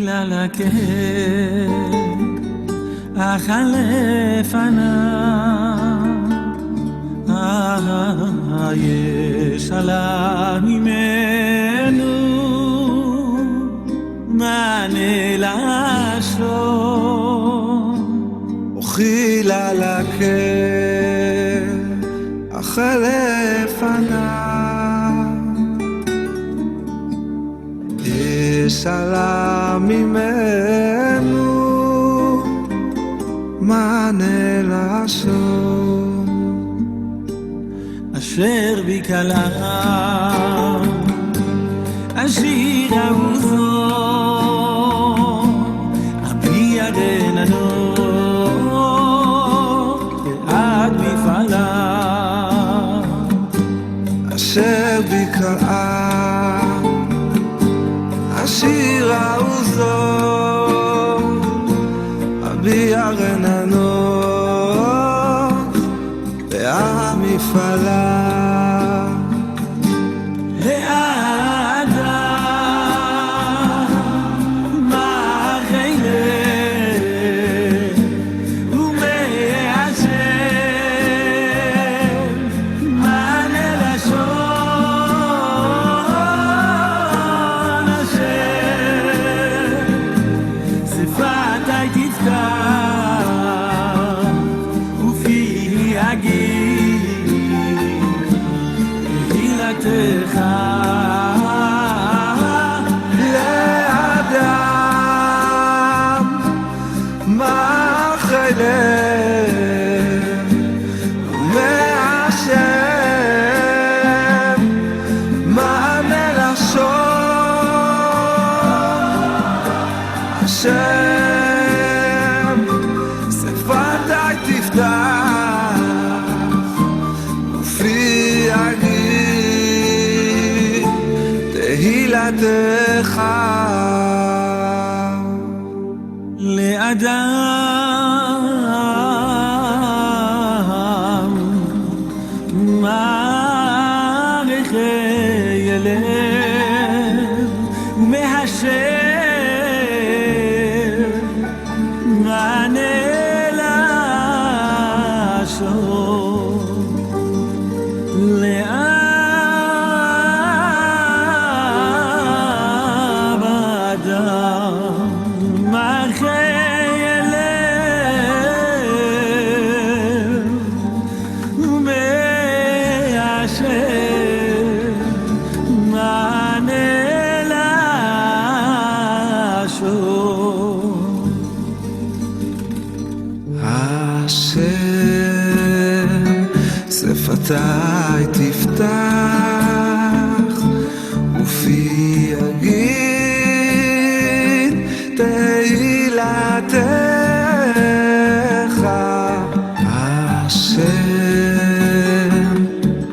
תהילה לקהל, החלף ענה, יש עלה ממנו מענה לשון. אוכילה לקהל, החלף ענה, יש עלה ממנו מענה לשון. אשר בקלה השיר עוזו, אביע רננו ועד מפעלה. אשר בקעה השיר עוזו, אביע רננו והמפעלה. לאדם מה חלם מהשם מענה לשון. השם שפתי תפתח ופי אגיד תהילתך. לאדם מערכי ילד ומהשם מענה לשון. השם שפתי תפתח ופי אגיד תהילתך. השם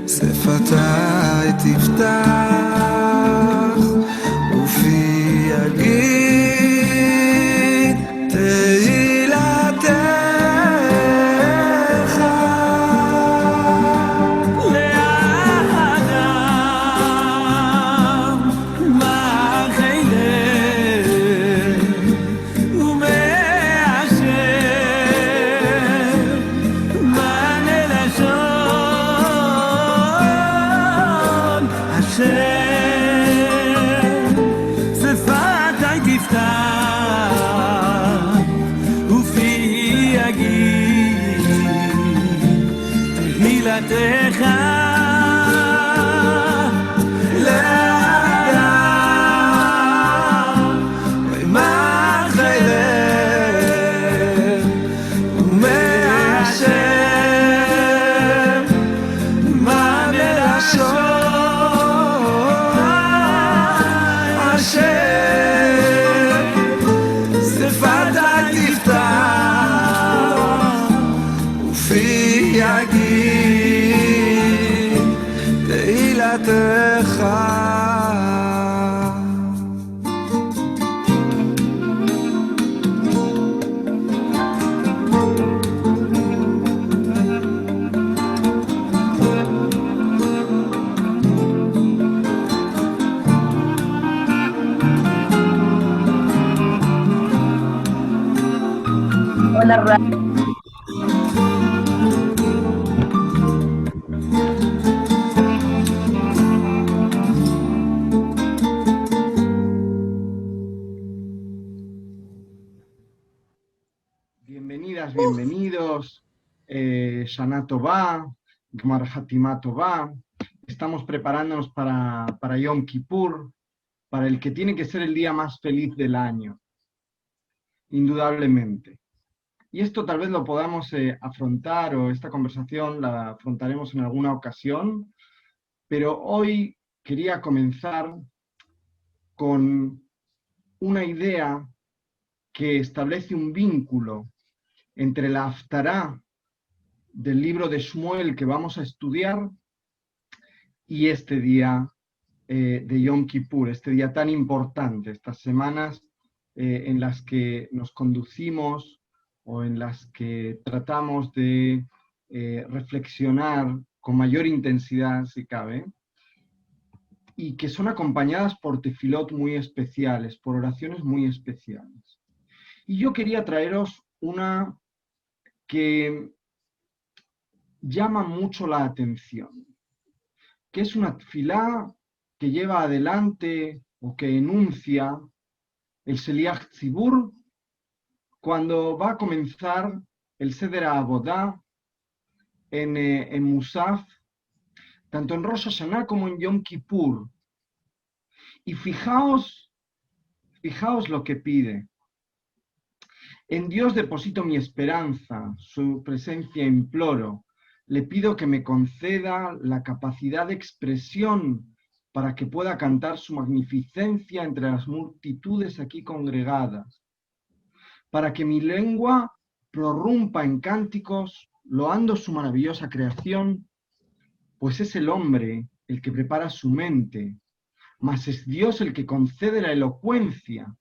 שפתי תפתח ופי אגיד תהילתך. שפתי תפתח ופי אגיד תהילתך. לאדם מה חלם ומהשם מענה לשון. שפתי תפתח ופי אגיד תהילתך. Bienvenidas, bienvenidos, Shana Tová, Gmar Hatimah Tová. Estamos preparándonos para Yom Kippur, para el que tiene que ser el día más feliz del año, indudablemente. Y esto tal vez lo podamos afrontar, o esta conversación la afrontaremos en alguna ocasión, pero hoy quería comenzar con una idea que establece un vínculo entre la Haftará del libro de Shmuel que vamos a estudiar y este día de Yom Kippur, este día tan importante, estas semanas en las que nos conducimos o en las que tratamos de reflexionar con mayor intensidad, si cabe, y que son acompañadas por tefilot muy especiales, por oraciones muy especiales. Y yo quería traeros una que llama mucho la atención, que es una tefilá que lleva adelante o que enuncia el Sheliach Tzibur cuando va a comenzar el Seder HaAvodá en Musaf, tanto en Rosh Hashanah como en Yom Kippur. Y fijaos lo que pide. En Dios deposito mi esperanza, su presencia imploro. Le pido que me conceda la capacidad de expresión para que pueda cantar su magnificencia entre las multitudes aquí congregadas, para que mi lengua prorrumpa en cánticos, loando su maravillosa creación, pues es el hombre el que prepara su mente, mas es Dios el que concede la elocuencia.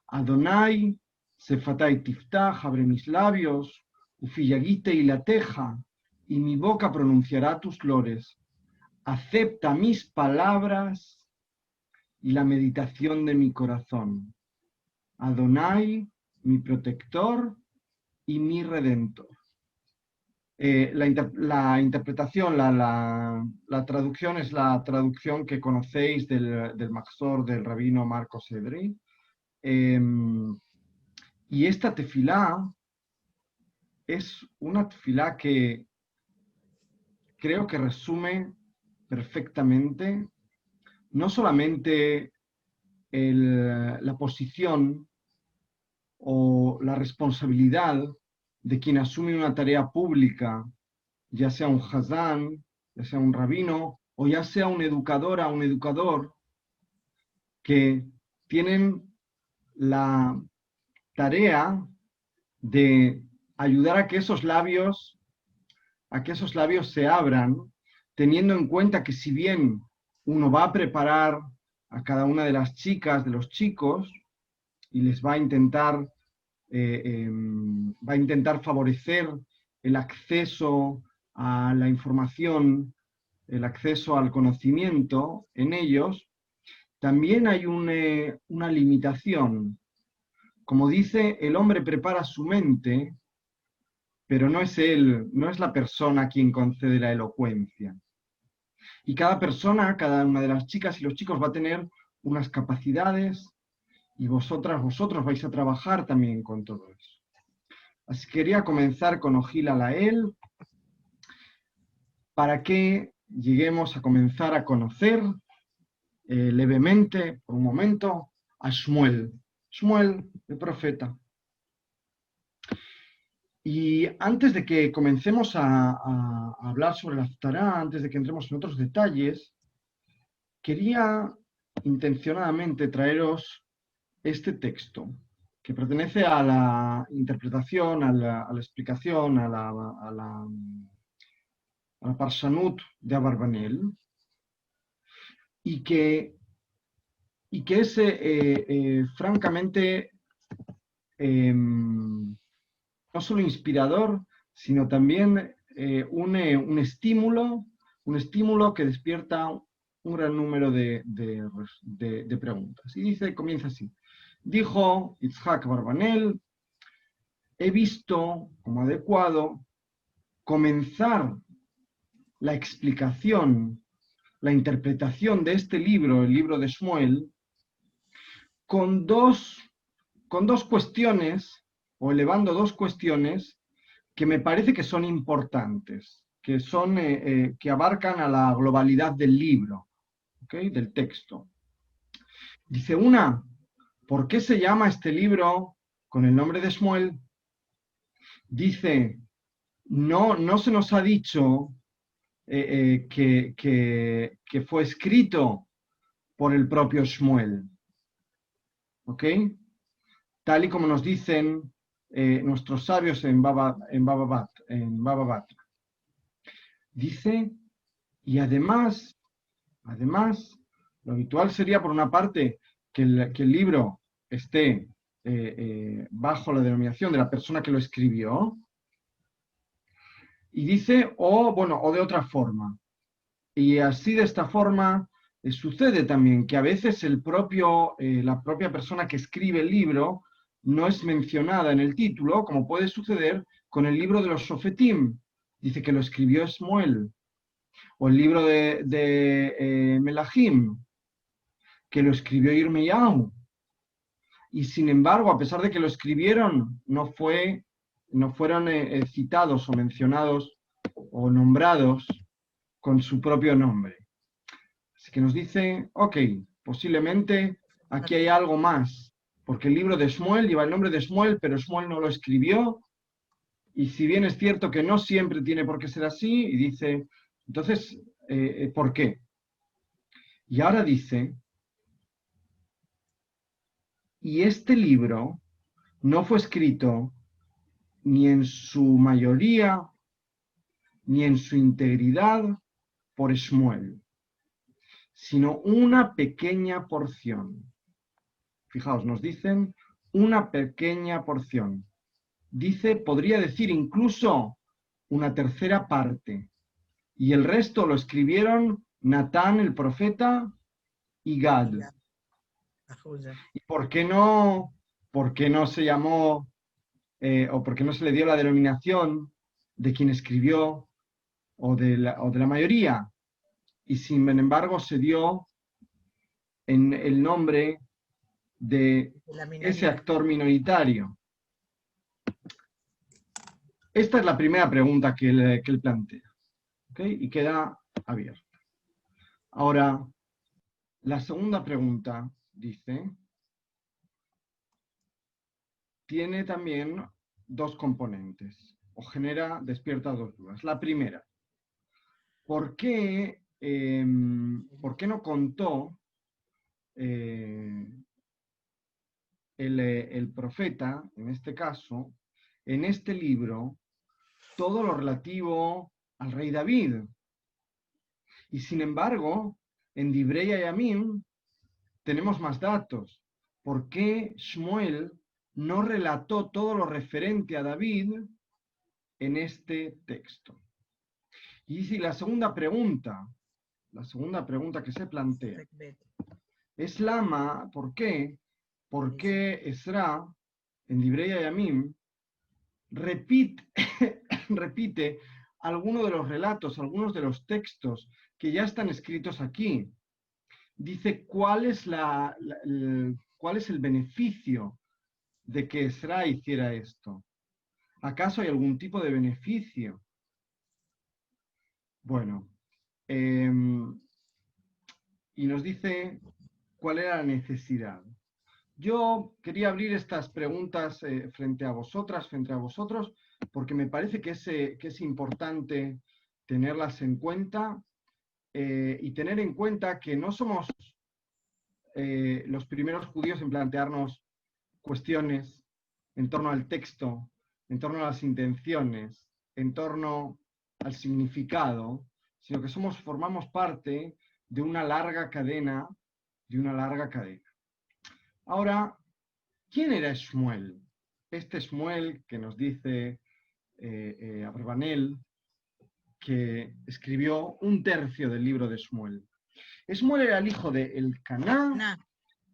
Adonai, Sefatai Tiftach, abre mis labios, Ufiyagite y la teja, y mi boca pronunciará tus lores. Acepta mis palabras y la meditación de mi corazón. Adonai, mi protector y mi redentor. La interpretación, la traducción es la traducción que conocéis del Machzor del rabino Marcos Edry. Y esta tefilá es una tefilá que creo que resume perfectamente no solamente la posición o la responsabilidad de quien asume una tarea pública, ya sea un hazán, ya sea un rabino, o ya sea una educadora, un educador, que tienen la tarea de ayudar a que esos labios se abran, teniendo en cuenta que si bien uno va a preparar a cada una de las chicas, de los chicos, y les va a intentar favorecer el acceso a la información, el acceso al conocimiento en ellos, también hay una limitación. Como dice, el hombre prepara su mente, pero no es la persona quien concede la elocuencia. Y cada persona, cada una de las chicas y los chicos va a tener unas capacidades, y vosotros vais a trabajar también con todo eso. Así que quería comenzar con Ojil Alael, para que lleguemos a comenzar a conocer levemente, por un momento, a Shmuel. Shmuel, el profeta. Y antes de que comencemos a hablar sobre la Haftará, antes de que entremos en otros detalles, quería intencionadamente traeros este texto, que pertenece a la interpretación, a la explicación, a la Parshanut de Abarbanel, y que es francamente no solo inspirador, sino también un estímulo que despierta un gran número de preguntas. Y comienza así. Dijo Yitzhak Abarbanel, he visto como adecuado comenzar la explicación, la interpretación de este libro, el libro de Shmuel, con dos cuestiones, o elevando dos cuestiones, que me parece que son importantes, que abarcan a la globalidad del libro, ¿okay? Del texto. Dice una, ¿por qué se llama este libro con el nombre de Shmuel? Dice, no se nos ha dicho que fue escrito por el propio Shmuel, ¿ok? Tal y como nos dicen nuestros sabios en Baba Batra. Dice, y además, lo habitual sería, por una parte, que el libro esté bajo la denominación de la persona que lo escribió, y dice, o de otra forma. Y así, de esta forma, sucede también que a veces la propia persona que escribe el libro no es mencionada en el título, como puede suceder con el libro de los Shofetim. Dice que lo escribió Shmuel. O el libro de Melahim, que lo escribió Yirmiyahu. Y sin embargo, a pesar de que lo escribieron, no fueron citados o mencionados o nombrados con su propio nombre. Así que nos dice, ok, posiblemente aquí hay algo más, porque el libro de Shmuel lleva el nombre de Shmuel, pero Shmuel no lo escribió, y si bien es cierto que no siempre tiene por qué ser así, y dice, entonces, ¿por qué? Y ahora dice, y este libro no fue escrito ni en su mayoría, ni en su integridad por Shmuel, sino una pequeña porción. Fijaos, nos dicen una pequeña porción. Dice, podría decir incluso una tercera parte. Y el resto lo escribieron Natán el profeta y Gad. ¿Y por qué no se llamó, o por qué no se le dio la denominación de quien escribió o de la mayoría? Y sin embargo se dio en el nombre de ese actor minoritario. Esta es la primera pregunta que él plantea, ¿okay? Y queda abierta. Ahora, la segunda pregunta dice, tiene también dos componentes, o despierta dos dudas. La primera, ¿por qué no contó el profeta, en este caso, en este libro, todo lo relativo al rey David? Y sin embargo, en Divrei Hayamim tenemos más datos. ¿Por qué Shmuel no relató todo lo referente a David en este texto? Y si la segunda pregunta que se plantea es Lama, ¿por qué? ¿Por qué Esra, en Divrei Hayamim, repite algunos de los relatos, algunos de los textos que ya están escritos aquí? Dice, ¿cuál es el beneficio de que Esra hiciera esto? ¿Acaso hay algún tipo de beneficio? Bueno, y nos dice cuál era la necesidad. Yo quería abrir estas preguntas frente a vosotros, porque me parece que es importante tenerlas en cuenta y tener en cuenta que no somos los primeros judíos en plantearnos cuestiones en torno al texto, en torno a las intenciones, en torno al significado, sino que formamos parte de una larga cadena, Ahora, ¿quién era Shmuel? Este Shmuel que nos dice Abravanel, que escribió un tercio del libro de Shmuel. Shmuel era el hijo de Elcaná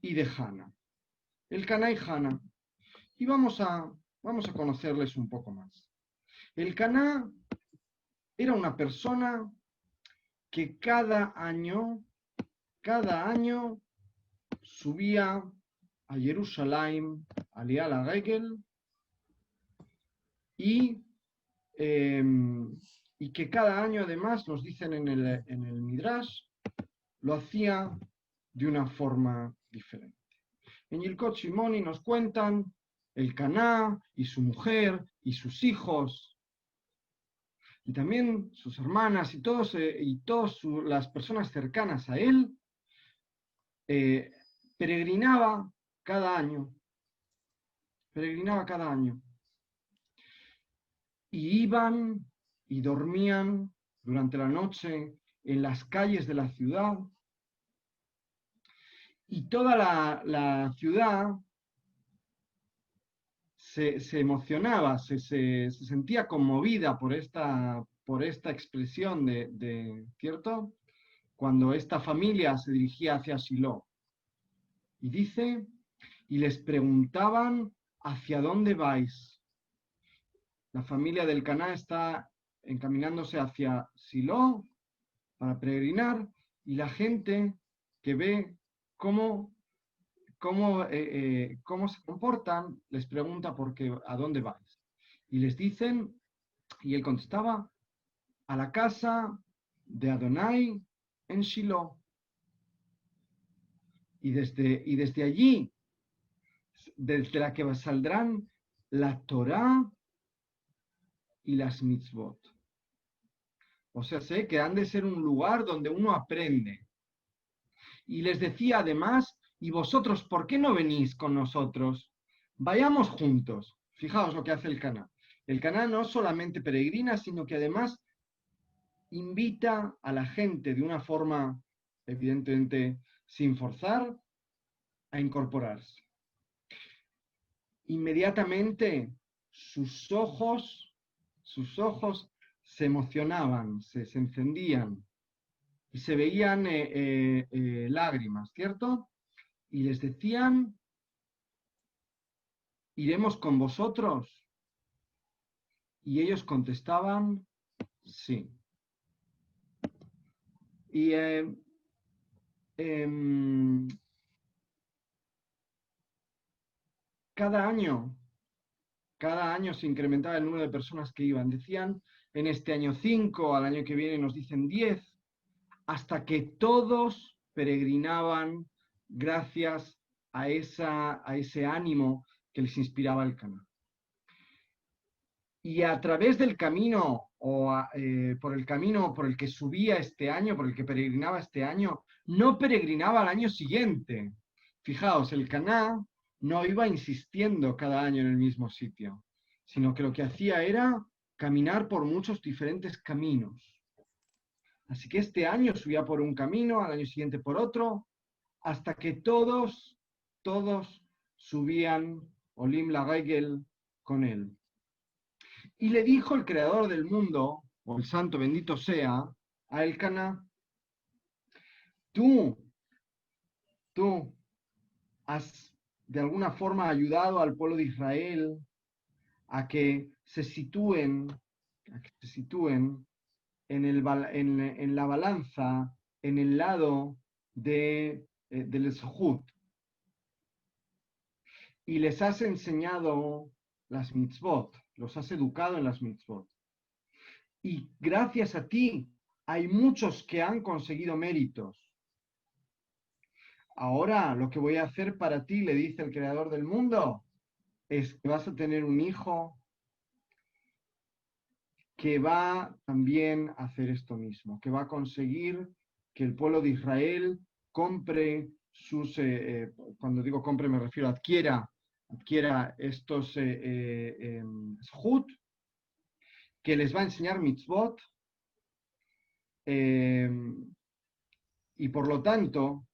y de Hana. Elcaná y Hana. Y vamos a vamos a conocerles un poco más. El Caná era una persona que cada año subía a Jerusalén, alía la Regel, y que cada año además, nos dicen en el Midrash, lo hacía de una forma diferente. En Yilkot Shimoni nos cuentan el Caná y su mujer y sus hijos, y también sus hermanas y todas las personas cercanas a él, peregrinaba cada año. Y iban y dormían durante la noche en las calles de la ciudad. Y toda la ciudad se emocionaba, se sentía conmovida por esta expresión ¿cierto? Cuando esta familia se dirigía hacia Shiloh. Y dice, y les preguntaban, ¿hacia dónde vais? La familia del Caná está encaminándose hacia Shiloh para peregrinar, y la gente que ve cómo se comportan, les pregunta ¿a dónde vais? Y les dicen, y él contestaba, a la casa de Adonai en Shiloh. Y desde allí, desde la que saldrán la Torá y las mitzvot. O sea, sé que han de ser un lugar donde uno aprende. Y les decía además, ¿y vosotros por qué no venís con nosotros? Vayamos juntos. Fijaos lo que hace el Caná. El Caná no solamente peregrina, sino que además invita a la gente de una forma, evidentemente, sin forzar, a incorporarse. Inmediatamente sus ojos se emocionaban, se encendían y se veían lágrimas, ¿cierto? Y les decían, ¿iremos con vosotros? Y ellos contestaban, sí. Y cada año se incrementaba el número de personas que iban. Decían, en este año 5, al año que viene nos dicen 10, hasta que todos peregrinaban gracias a ese ánimo que les inspiraba el Caná. Y a través del camino, por el camino por el que subía este año, por el que peregrinaba este año, no peregrinaba al año siguiente. Fijaos, el Caná no iba insistiendo cada año en el mismo sitio, sino que lo que hacía era caminar por muchos diferentes caminos. Así que este año subía por un camino, al año siguiente por otro, hasta que todos subían Olim la Regel con él. Y le dijo el creador del mundo, o el santo bendito sea, a Elcaná, tú has de alguna forma ayudado al pueblo de Israel a que se sitúen en la balanza, en el lado del Zhut. Y les has enseñado las mitzvot, los has educado en las mitzvot. Y gracias a ti hay muchos que han conseguido méritos. Ahora lo que voy a hacer para ti, le dice el creador del mundo, es que vas a tener un hijo que va también a hacer esto mismo, que va a conseguir que el pueblo de Israel compre sus, cuando digo compre me refiero a adquiera estos zhut, que les va a enseñar mitzvot, y por lo tanto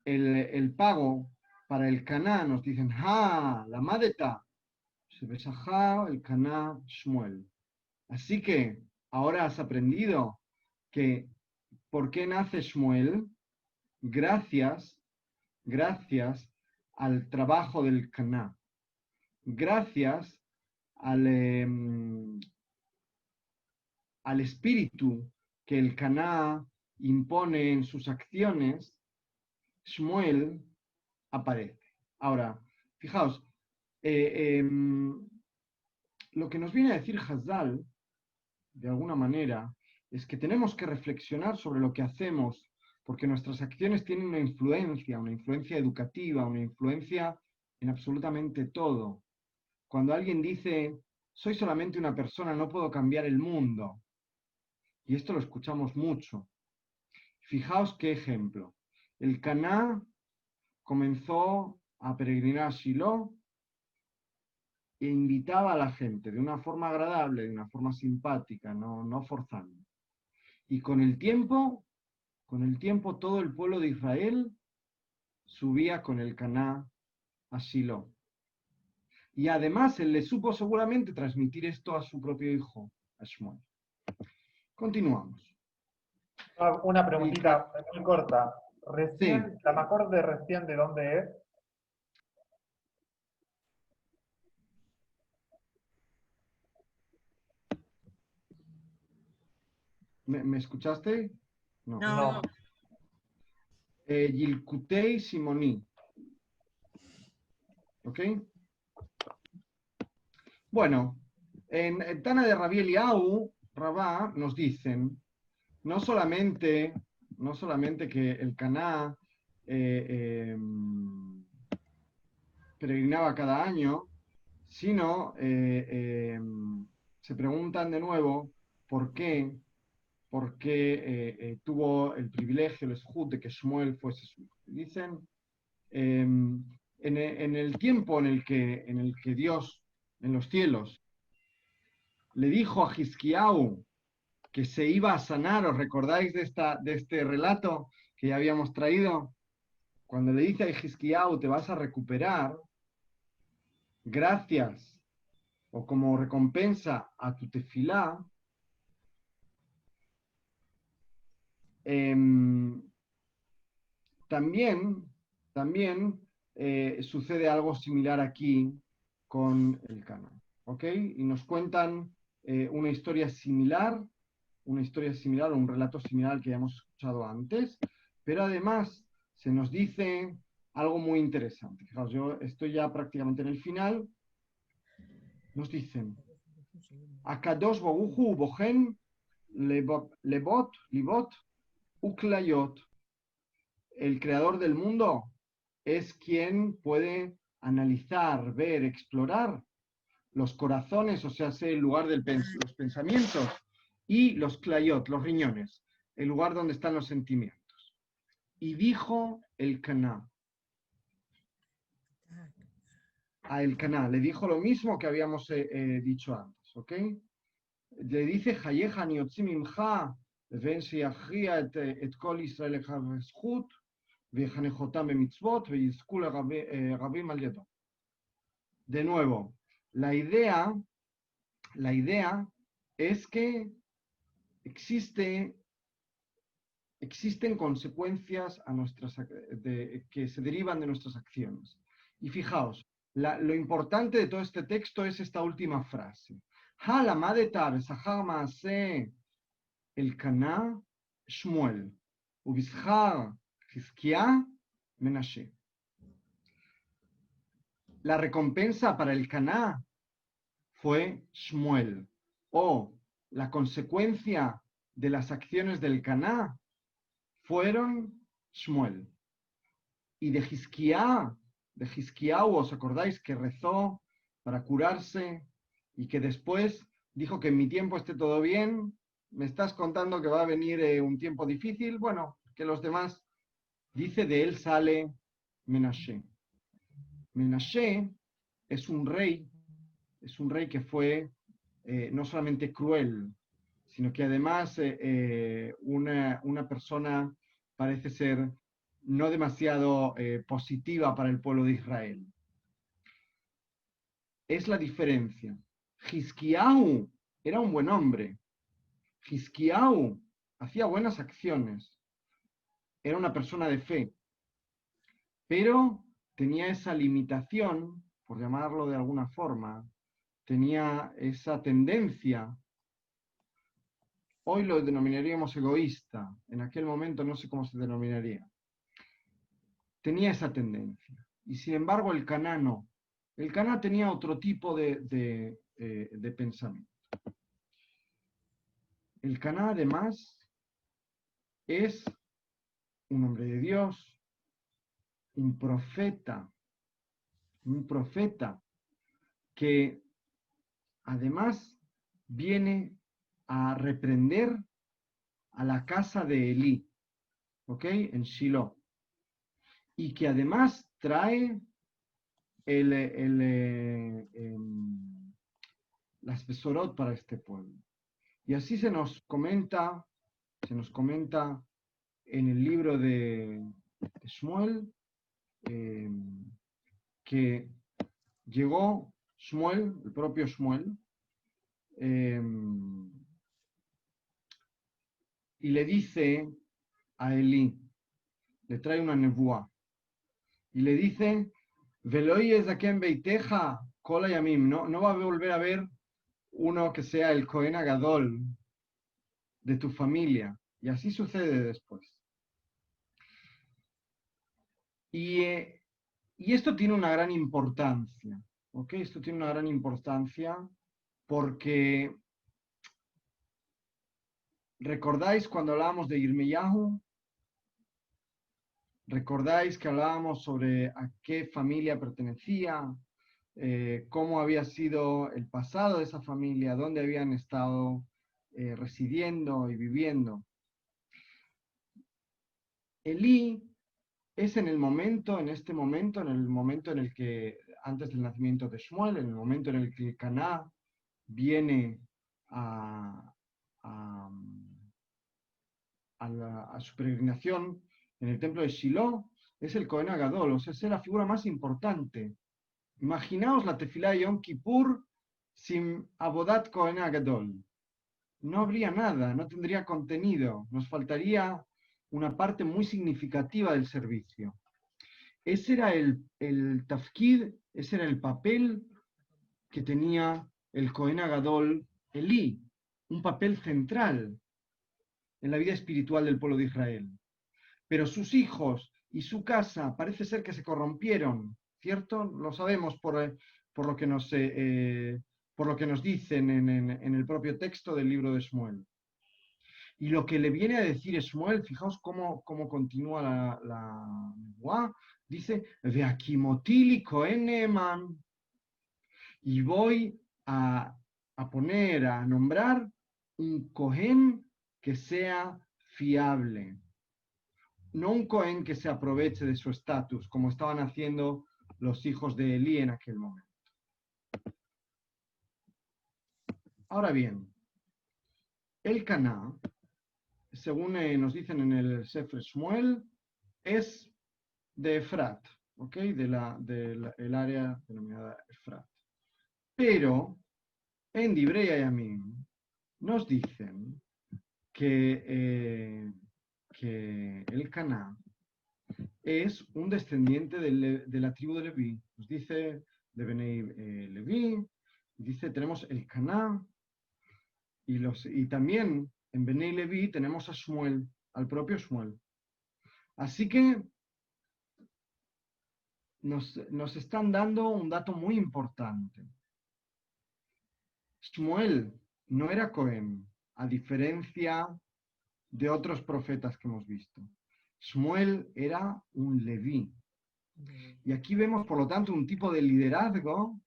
el pago para el Caná, nos dicen, la madeta, se besajá el Caná Shmuel. Así que ahora has aprendido que ¿por qué nace Shmuel? Gracias gracias al trabajo del Caná, gracias al espíritu que el Caná impone en sus acciones, Shmuel aparece. Ahora, fijaos, lo que nos viene a decir Hazal, de alguna manera, es que tenemos que reflexionar sobre lo que hacemos, porque nuestras acciones tienen una influencia educativa, una influencia en absolutamente todo. Cuando alguien dice, soy solamente una persona, no puedo cambiar el mundo, y esto lo escuchamos mucho. Fijaos qué ejemplo. El Caná comenzó a peregrinar a Shiloh e invitaba a la gente de una forma agradable, de una forma simpática, no forzando. Y con el tiempo todo el pueblo de Israel subía con el Caná a Shiloh. Y además él le supo seguramente transmitir esto a su propio hijo, a Shmuel. Continuamos. Una preguntita muy corta. Recién, Sí. la macor de recién, ¿de dónde es? ¿Me escuchaste? No. No. Yilkutei Simoni. ¿Ok? Bueno, en Tana de Rabbi Eliyahu, Rabá, nos dicen, no solamente que el Caná peregrinaba cada año, sino se preguntan de nuevo por qué tuvo el privilegio, el zhut de que Shmuel fuese su hijo. Dicen, en el tiempo en el que Dios, en los cielos, le dijo a Hizkiyahu que se iba a sanar, ¿os recordáis de este relato que ya habíamos traído? Cuando le dice a Hizkiyahu, te vas a recuperar, gracias o como recompensa a tu tefilá, también sucede algo similar aquí con el Caná, ¿ok? Y nos cuentan una historia similar, un relato similar al que ya hemos escuchado antes, pero además se nos dice algo muy interesante. Fijaos, yo estoy ya prácticamente en el final. Nos dicen, Akadosh Baruj bohen lebot, libot, uklayot. El creador del mundo es quien puede analizar, ver, explorar los corazones, o sea, el lugar de los pensamientos, y los klayot, los riñones, el lugar donde están los sentimientos. Y dijo el Caná, a el Caná, le dijo lo mismo que habíamos dicho antes, ¿ok? Le dice, Hayeja niotzim imcha, ven sheyachria et kol Israel zchut, ויחנכותם במצוות ויזכו לרבים על ידו. De nuevo, la idea es que existen consecuencias que se derivan de nuestras acciones. Y fijaos, lo importante de todo este texto es esta última frase. Halamadeta besachar maase el Caná Shmuel, ubishar Hizkiá Menashe. La recompensa para el Caná fue Shmuel, o la consecuencia de las acciones del Caná fueron Shmuel. Y de Hizkiyahu, ¿os acordáis que rezó para curarse y que después dijo que en mi tiempo esté todo bien? ¿Me estás contando que va a venir un tiempo difícil? Bueno, que los demás. Dice, de él sale Menashe. Menashe es un rey que fue no solamente cruel, sino que además una persona parece ser no demasiado positiva para el pueblo de Israel. Es la diferencia. Hizkiyahu era un buen hombre. Hizkiyahu hacía buenas acciones. Era una persona de fe. pero tenía esa limitación, por llamarlo de alguna forma, tenía esa tendencia. Hoy lo denominaríamos egoísta, en aquel momento no sé cómo se denominaría. Tenía esa tendencia. Y sin embargo el Caná no. El Caná tenía otro tipo de pensamiento. El Caná además es un hombre de Dios, un profeta que además viene a reprender a la casa de Elí, ¿ok? En Shiloh. Y que además trae las besorot para este pueblo. Y así se nos comenta en el libro de Shmuel, que llegó Shmuel, el propio Shmuel, y le dice a Elí, le trae una nebuá, y le dice, Veloyes aquí en Beiteja, Kola Yamim, no va a volver a ver uno que sea el Cohen Agadol de tu familia. Y así sucede después. Y esto tiene una gran importancia, ¿ok? Esto tiene una gran importancia porque ¿recordáis cuando hablábamos de Yirmiyahu? ¿Recordáis que hablábamos sobre a qué familia pertenecía? Cómo había sido el pasado de esa familia, dónde habían estado residiendo y viviendo. Elí es en este momento, en el momento en el que, antes del nacimiento de Shmuel, en el momento en el que Caná viene a su peregrinación en el templo de Shiloh, es el Cohen Agadol, o sea, es la figura más importante. Imaginaos la tefilá de Yom Kippur sin Abodat Cohen Agadol. No habría nada, no tendría contenido, nos faltaría una parte muy significativa del servicio. Ese era el tafkid, ese era el papel que tenía el Cohen Agadol Elí, un papel central en la vida espiritual del pueblo de Israel. Pero sus hijos y su casa parece ser que se corrompieron, ¿cierto? Lo sabemos por lo que nos dicen en el propio texto del libro de Shmuel. Y lo que le viene a decir Shmuel, fijaos cómo continúa la nebuá, dice, Veakimotili Kohen Neeman, y voy a nombrar un Kohen que sea fiable. No un Cohen que se aproveche de su estatus, como estaban haciendo los hijos de Elí en aquel momento. Ahora bien, el Caná, según nos dicen en el Sefer Shmuel, es de Efrat, ¿ok? El área denominada Efrat. Pero en Divrei Hayamim nos dicen que el Caná es un descendiente de la tribu de Leví. Nos dice de Benei Leví, dice tenemos el Caná, y también en Benei Leví tenemos a Shmuel, al propio Shmuel. Así que nos están dando un dato muy importante. Shmuel no era Cohen, a diferencia de otros profetas que hemos visto. Shmuel era un Leví. Y aquí vemos, por lo tanto, un tipo de liderazgo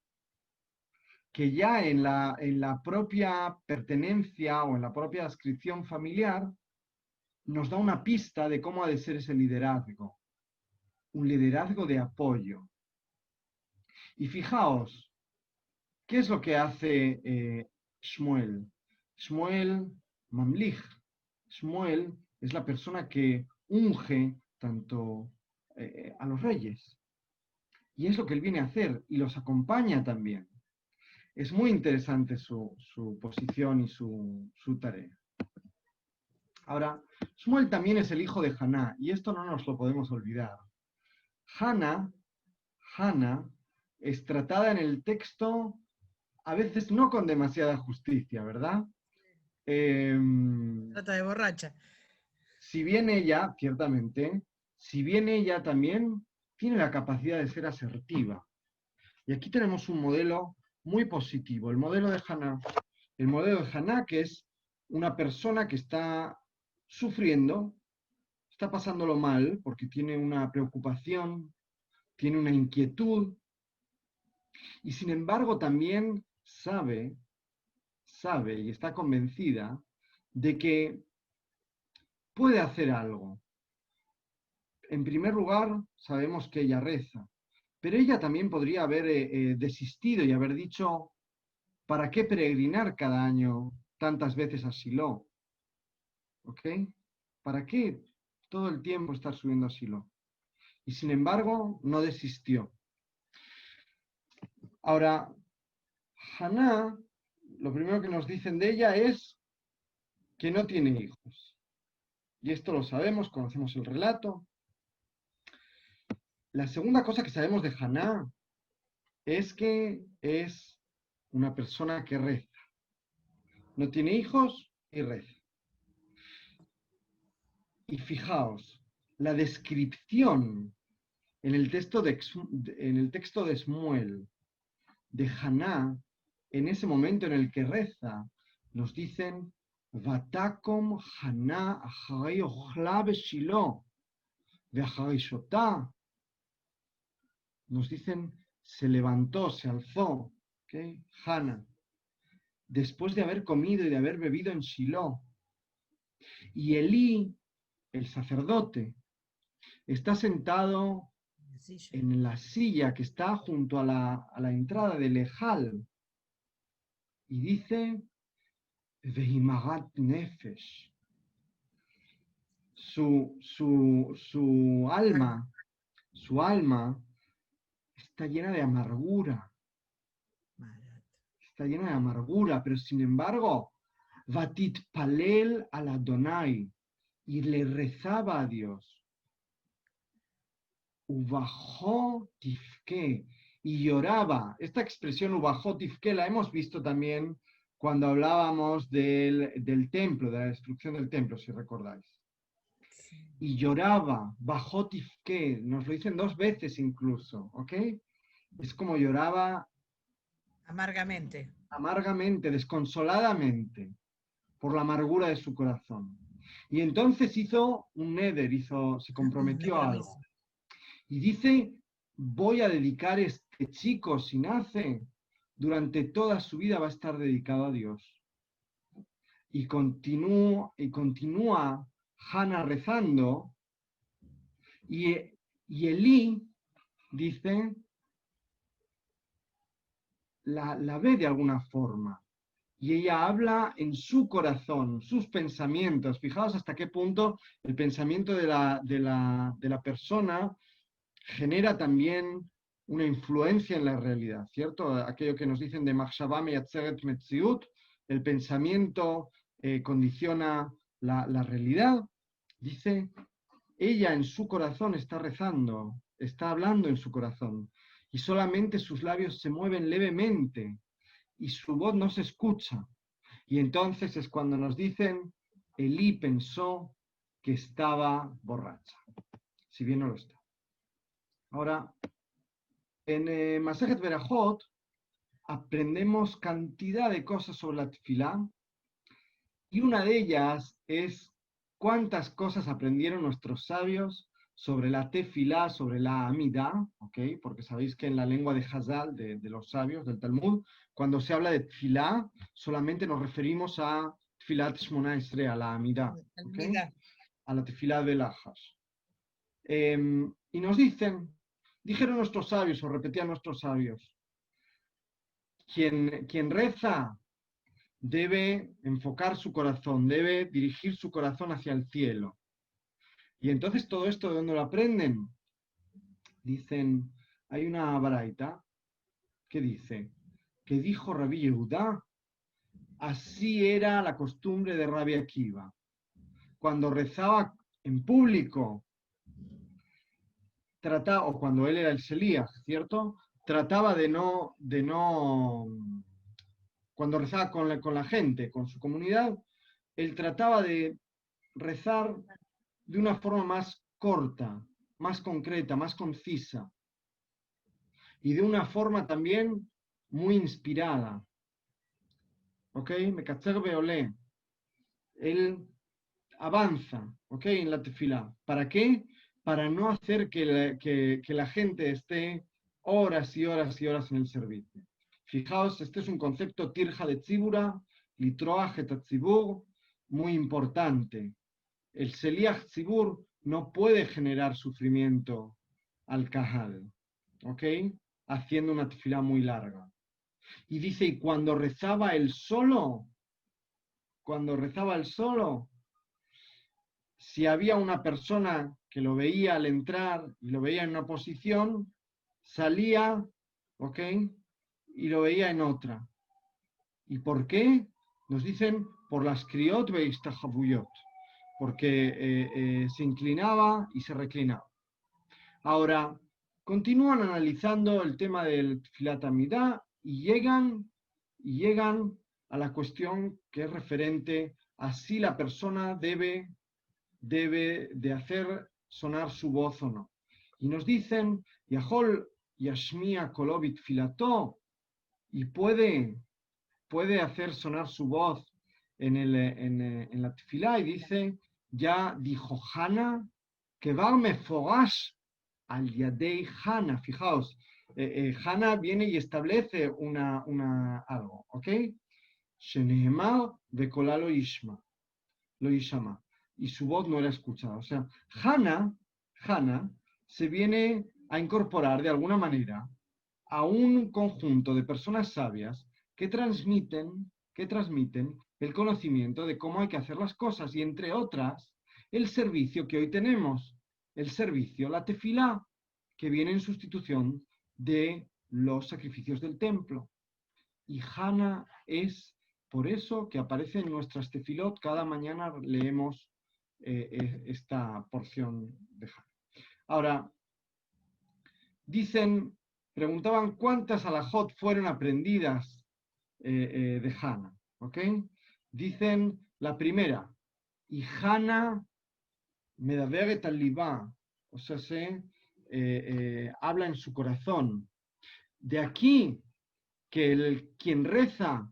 que ya en la propia pertenencia o en la propia descripción familiar nos da una pista de cómo ha de ser ese liderazgo. Un liderazgo de apoyo. Y fijaos, ¿qué es lo que hace Shmuel? Shmuel Mamlich. Shmuel es la persona que unge tanto a los reyes. Y es lo que él viene a hacer y los acompaña también. Es muy interesante su posición y su tarea. Ahora, Shmuel también es el hijo de Haná, y esto no nos lo podemos olvidar. Hannah es tratada en el texto a veces no con demasiada justicia, ¿verdad? Trata de borracha. Si bien ella, ciertamente, si bien ella también tiene la capacidad de ser asertiva. Y aquí tenemos un modelo muy positivo, el modelo de Hannah. El modelo de Hannah, que es una persona que está sufriendo, está pasándolo mal porque tiene una preocupación, tiene una inquietud, y sin embargo también sabe y está convencida de que puede hacer algo. En primer lugar, sabemos que ella reza, pero ella también podría haber desistido y haber dicho, ¿para qué peregrinar cada año tantas veces a Silo? ¿Ok? ¿Para qué todo el tiempo estar subiendo a Silo? Y sin embargo, no desistió. Ahora, Hannah, lo primero que nos dicen de ella es que no tiene hijos. Y esto lo sabemos, conocemos el relato. La segunda cosa que sabemos de Hannah es que es una persona que reza. No tiene hijos y reza. Y fijaos, la descripción en el texto de Shmuel de Hannah, en ese momento en el que reza, nos dicen Vatakom Hannah acharei ochla beshilo veacharei shotá. Nos dicen se levantó, se alzó, ¿okay? Hannah, después de haber comido y de haber bebido en Shiloh. Y Elí, el sacerdote, está sentado en la silla que está junto a la entrada del Ejal y dice Vehimarat Nefesh. Su alma está llena de amargura. Está llena de amargura, pero sin embargo, Vatit Palel al Adonai, y le rezaba a Dios. Ubajó tifke, y lloraba. Esta expresión ubajó tifke la hemos visto también cuando hablábamos del templo, de la destrucción del templo, si recordáis. Y lloraba, bajó tifke, nos lo dicen 2 veces incluso, ¿ok? Es como lloraba Amargamente. amargamente, desconsoladamente, por la amargura de su corazón. Y entonces hizo un neder, se comprometió a algo. Y dice, voy a dedicar este chico, si nace, durante toda su vida va a estar dedicado a Dios. Y continúa Hannah rezando, y Elí, dice, la ve de alguna forma. Y ella habla en su corazón, sus pensamientos. Fijaos hasta qué punto el pensamiento de la persona genera también una influencia en la realidad, ¿cierto? Aquello que nos dicen de Machshavá meyatzeret metziut, el pensamiento condiciona la realidad. Dice, ella en su corazón está rezando, está hablando en su corazón, y solamente sus labios se mueven levemente, y su voz no se escucha. Y entonces es cuando nos dicen, Elí pensó que estaba borracha, si bien no lo está. Ahora, en Masejet Berajot aprendemos cantidad de cosas sobre la tefilá, y una de ellas es cuántas cosas aprendieron nuestros sabios sobre la tefilá, sobre la amidá, ¿ok? Porque sabéis que en la lengua de Hazal, de los sabios, del Talmud, cuando se habla de tefilá, solamente nos referimos a tefilat Shmona Esrei, a la amidá, ¿ok? A la tefilá del Ahash. Y nos dijeron nuestros sabios, o repetían nuestros sabios, quien reza debe enfocar su corazón, debe dirigir su corazón hacia el cielo. Y entonces todo esto, ¿de dónde lo aprenden? Dicen, hay una baraita que dice, que dijo Rabbi Yehudá, así era la costumbre de Rabbi Akiva. Cuando rezaba en público, trataba, o cuando él era el Sheliach, ¿cierto? Trataba de no, cuando rezaba con la gente, con su comunidad, él trataba de rezar de una forma más corta, más concreta, más concisa, y de una forma también muy inspirada. ¿Ok? Mekatzer beolé. Él avanza, ¿ok? En la tefilá. ¿Para qué? Para no hacer que la gente esté horas y horas y horas en el servicio. Fijaos, este es un concepto tirja de tzibura, litroach et tzibur, muy importante. El Sheliach Tzibur no puede generar sufrimiento al Kahal, ¿ok? Haciendo una tefilá muy larga. Y dice, y cuando rezaba él solo, si había una persona que lo veía al entrar y lo veía en una posición, salía, ¿ok? Y lo veía en otra. ¿Y por qué? Nos dicen, por las kriot veistajabuyot, porque se inclinaba y se reclinaba. Ahora, continúan analizando el tema del Tfilat Amidah y llegan a la cuestión que es referente a si la persona debe de hacer sonar su voz o no. Y nos dicen, Yahol Yashmia Kolovit Filato, y puede hacer sonar su voz en la tefilá, y dice, ya dijo Hana, que varme fogash al yadei Hana. Fijaos, Hana viene y establece algo, ¿ok? Shenehemar vekolalo yishma, lo yishama, y su voz no era escuchada. O sea, Hana se viene a incorporar de alguna manera a un conjunto de personas sabias que transmiten el conocimiento de cómo hay que hacer las cosas, y entre otras, el servicio que hoy tenemos, el servicio, la tefilá, que viene en sustitución de los sacrificios del templo. Y Hana es por eso que aparece en nuestras tefilot, cada mañana leemos esta porción de Hana. Ahora, preguntaban cuántas alajot fueron aprendidas de Hana, ¿ok? Dicen la primera, y Hana medaveret al libá, o sea, habla en su corazón. De aquí que quien reza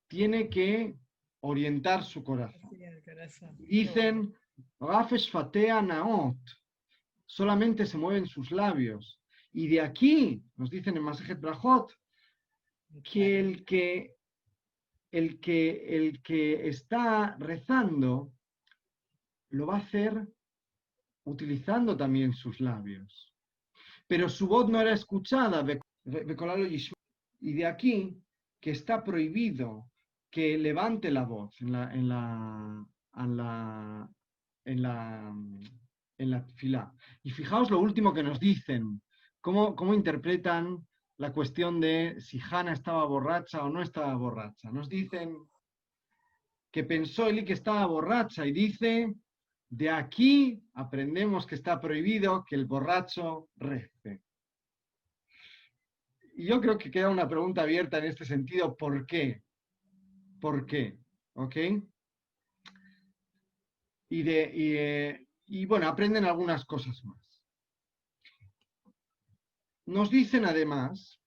tiene que orientar su corazón. Dicen, Rafesh fatea naot, solamente se mueven sus labios. Y de aquí, nos dicen en Masejet Brajot, que el que está rezando lo va a hacer utilizando también sus labios. Pero su voz no era escuchada. Y de aquí que está prohibido que levante la voz en la tefilá. Y fijaos lo último que nos dicen, cómo interpretan la cuestión de si Hana estaba borracha o no estaba borracha. Nos dicen que pensó Eli que estaba borracha, y dice, de aquí aprendemos que está prohibido que el borracho rece. Y yo creo que queda una pregunta abierta en este sentido, ¿por qué? ¿Por qué? ¿Ok? Y bueno, aprenden algunas cosas más. Nos dicen además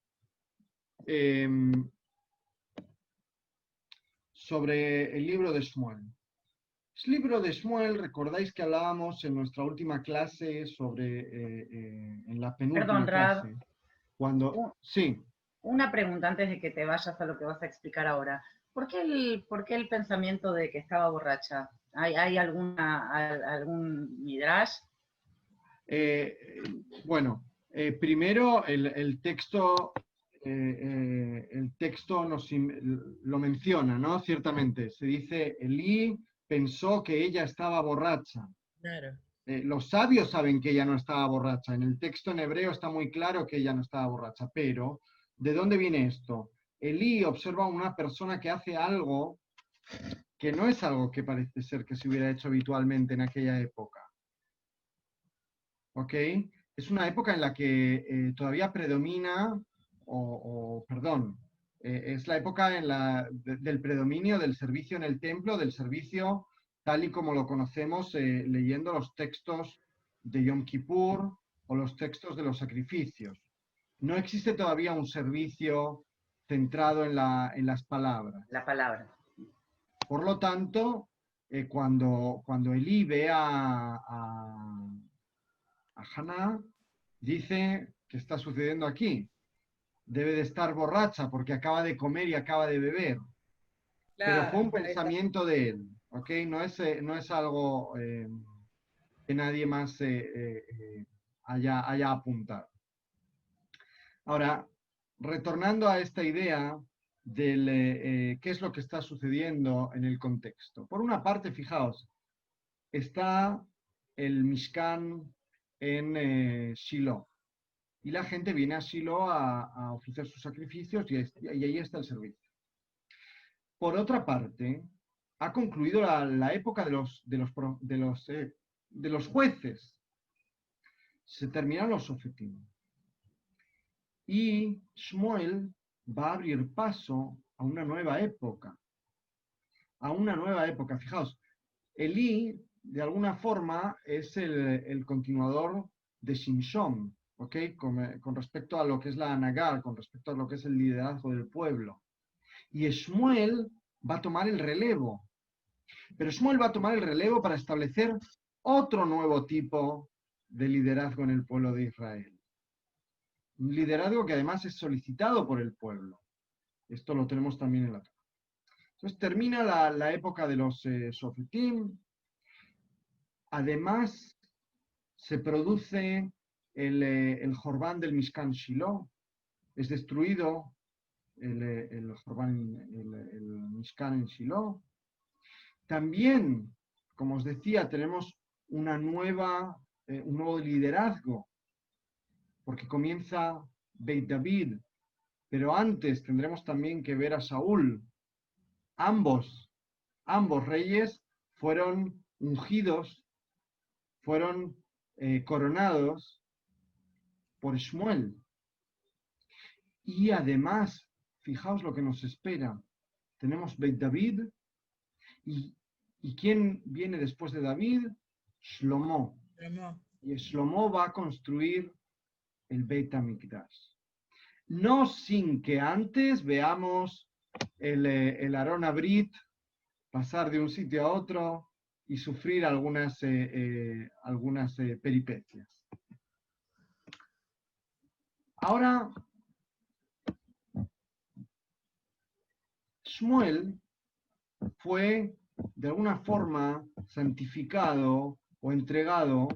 sobre el libro de Shmuel. El libro de Shmuel, recordáis que hablábamos en nuestra última clase en la penúltima clase. Sí. Una pregunta antes de que te vayas a lo que vas a explicar ahora. ¿Por qué el pensamiento de que estaba borracha? ¿Hay algún midrash? Bueno, primero el texto lo menciona, ¿no? Ciertamente, se dice, Elí pensó que ella estaba borracha. Claro. Los sabios saben que ella no estaba borracha. En el texto en hebreo está muy claro que ella no estaba borracha. Pero, ¿de dónde viene esto? Elí observa a una persona que hace algo que no es algo que parece ser que se hubiera hecho habitualmente en aquella época. ¿ok? Es una época en la que todavía predomina, perdón, es la época del predominio del servicio en el templo, del servicio tal y como lo conocemos leyendo los textos de Yom Kippur o los textos de los sacrificios. No existe todavía un servicio centrado en las palabras. La palabra. Por lo tanto, cuando Elí ve a Haná, dice, ¿qué está sucediendo aquí? Debe de estar borracha porque acaba de comer y acaba de beber. Pero fue un Claro, pensamiento de él, ¿ok? No es algo que nadie más haya apuntado. Ahora, retornando a esta idea del qué es lo que está sucediendo en el contexto. Por una parte, fijaos, está el Mishkan en Shiloh. Y la gente viene a Shiloh a ofrecer sus sacrificios y ahí está el servicio. Por otra parte, ha concluido la época de los jueces. Se terminaron los sofetim. Y Shmuel va a abrir paso a una nueva época. A una nueva época. Fijaos, Elí, de alguna forma, es el continuador de Shimshon, ¿ok? Con respecto a lo que es la Anagar, con respecto a lo que es el liderazgo del pueblo. Y Shmuel va a tomar el relevo. Pero Shmuel va a tomar el relevo para establecer otro nuevo tipo de liderazgo en el pueblo de Israel. Un liderazgo que además es solicitado por el pueblo. Esto lo tenemos también en la Torá. Entonces termina la época de los Sofetim. Además, se produce el Jorbán del Mishkan Shiloh. Es destruido el Mishkan en Shiloh. También, como os decía, tenemos un nuevo liderazgo, porque comienza Beit David, pero antes tendremos también que ver a Saúl. Ambos reyes fueron ungidos, fueron coronados por Shmuel. Y además, fijaos lo que nos espera. Tenemos Beit David y ¿quién viene después de David? Shlomo. Y Shlomo va a construir el Beit HaMikdash. No sin que antes veamos el Aarón Abrit pasar de un sitio a otro y sufrir algunas peripecias. Ahora, Shmuel fue de alguna forma santificado o entregado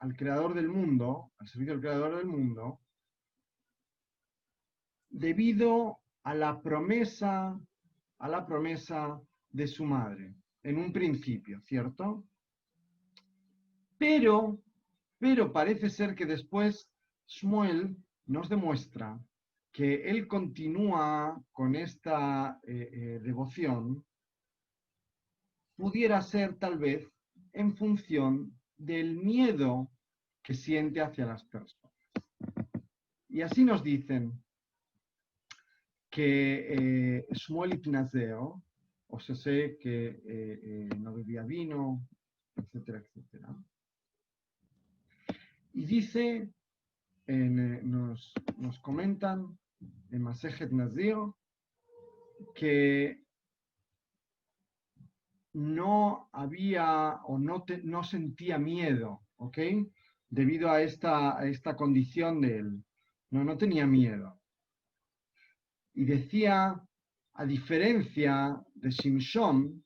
al creador del mundo, al servicio del creador del mundo, debido a la promesa de su madre, en un principio, ¿cierto? Pero parece ser que después Shmuel nos demuestra que él continúa con esta devoción, pudiera ser tal vez en función del miedo que siente hacia las personas. Y así nos dicen que Shmuel Itnazeo, o sea, sé que no bebía vino, etcétera, etcétera. Y dice, nos comentan en Masejet Nazir que no había o no sentía miedo, ¿ok? Debido a esta condición de él. No tenía miedo. Y decía, a diferencia de Shimshon,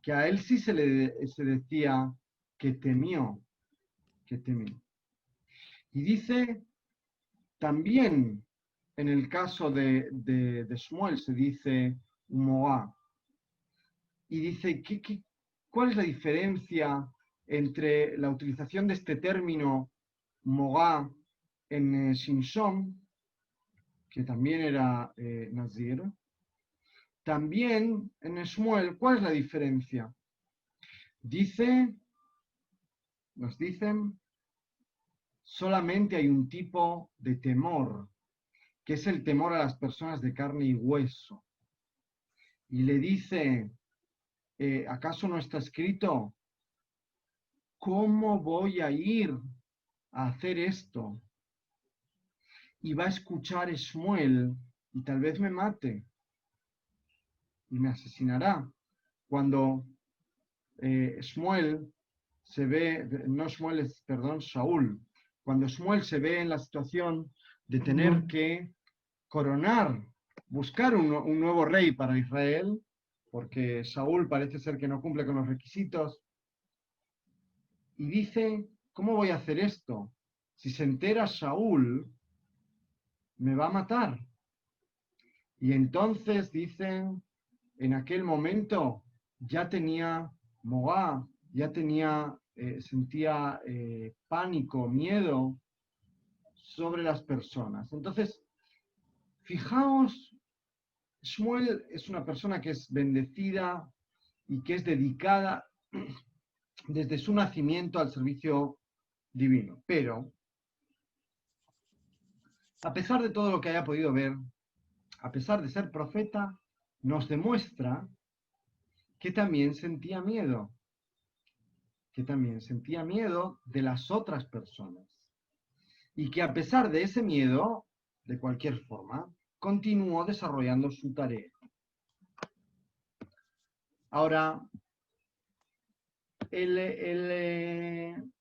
que a él sí se decía que temió. Y dice, también en el caso de Shmuel se dice Moá. Y dice, ¿cuál es la diferencia entre la utilización de este término Mogá en Shimshon, que también era Nazir? También en Shmuel, ¿cuál es la diferencia? Dice nos dicen, solamente hay un tipo de temor, que es el temor a las personas de carne y hueso. Y le dice, ¿acaso no está escrito? ¿Cómo voy a ir a hacer esto? Y va a escuchar Shmuel y tal vez me mate y me asesinará. Cuando Shmuel se ve, no Shmuel, perdón, Saúl, cuando Shmuel se ve en la situación de tener que coronar, buscar un nuevo rey para Israel, porque Saúl parece ser que no cumple con los requisitos, y dice, ¿cómo voy a hacer esto? Si se entera Saúl, me va a matar. Y entonces dicen, en aquel momento ya tenía Moab, ya tenía, sentía pánico, miedo sobre las personas. Entonces, fijaos, Shmuel es una persona que es bendecida y que es dedicada desde su nacimiento al servicio divino. Pero, a pesar de todo lo que haya podido ver, a pesar de ser profeta, nos demuestra que también sentía miedo, de las otras personas. Y que a pesar de ese miedo, de cualquier forma, continuó desarrollando su tarea. Ahora, el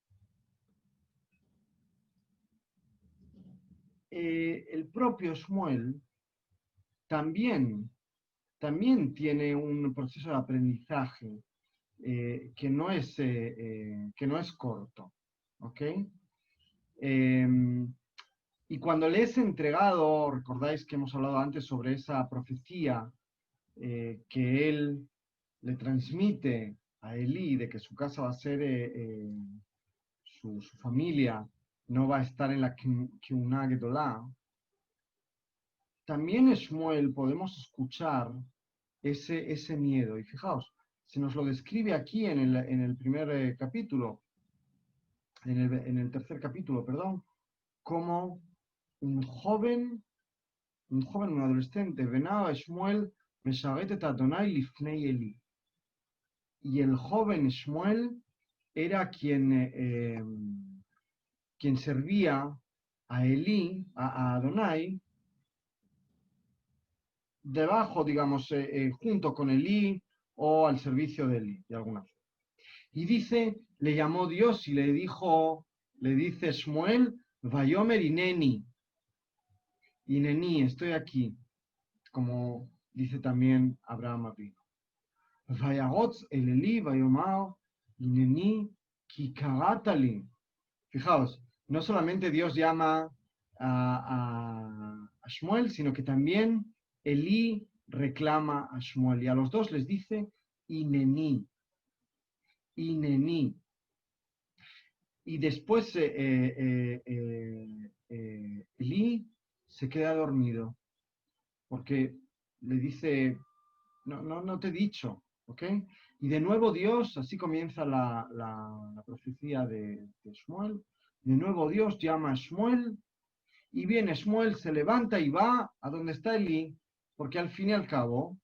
propio Shmuel también tiene un proceso de aprendizaje que no es corto, ¿ok? Y cuando le es entregado, recordáis que hemos hablado antes sobre esa profecía que él le transmite a Elí de que su casa va a ser, su familia no va a estar en la Kiuná Gedolá. También en Shmuel podemos escuchar ese miedo. Y fijaos, se nos lo describe aquí en el primer capítulo, en el tercer capítulo, perdón, como un joven, un adolescente, Benao Shmuel, Mesharet Adonai Lifnei Eli. Y el joven Shmuel era quien servía a Elí, a Adonai, debajo, digamos, junto con Elí o al servicio de Elí, de alguna forma. Y dice, le llamó Dios y le dice Shmuel, Vayomer Ineni, estoy aquí, como dice también Abraham Avinu. Vayagotz el Elí, Vayomar, Ineni, Kikaratali. Fijaos, no solamente Dios llama a Shmuel, sino que también Elí reclama a Shmuel. Y a los dos les dice, Ineni. Y después Elí se queda dormido, porque le dice, no te he dicho, ¿ok? Y de nuevo Dios, así comienza la profecía de Shmuel, de nuevo Dios llama a Shmuel, y viene Shmuel, se levanta y va a donde está Elí, porque al fin y al cabo,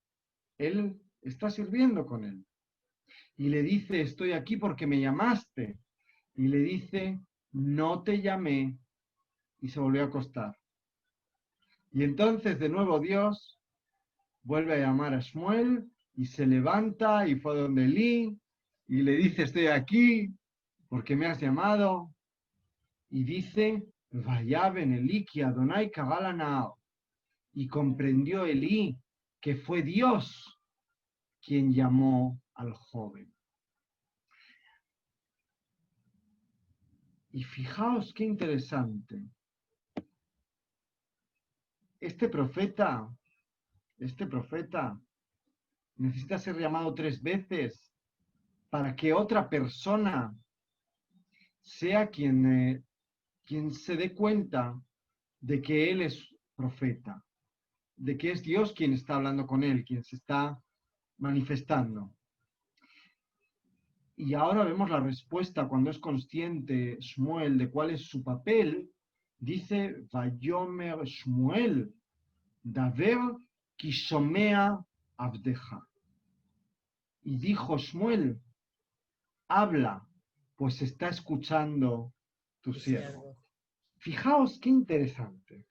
él está sirviendo con él. Y le dice, estoy aquí porque me llamaste. Y le dice, no te llamé. Y se volvió a acostar. Y entonces de nuevo Dios vuelve a llamar a Shmuel y se levanta y fue a donde Elí y le dice, estoy aquí porque me has llamado. Y dice, Vayaben Elí ki Adonai kagal nao. Y comprendió Elí que fue Dios quien llamó al joven. Y fijaos qué interesante. Este profeta necesita ser llamado 3 veces para que otra persona sea quien se dé cuenta de que él es profeta, de que es Dios quien está hablando con él, quien se está manifestando. y ahora vemos la respuesta cuando es consciente Shmuel de cuál es su papel. Dice, Vayomer Shmuel, Daver Kishomea Abdeja. Y dijo Shmuel, habla, pues está escuchando tu siervo. Fijaos qué interesante.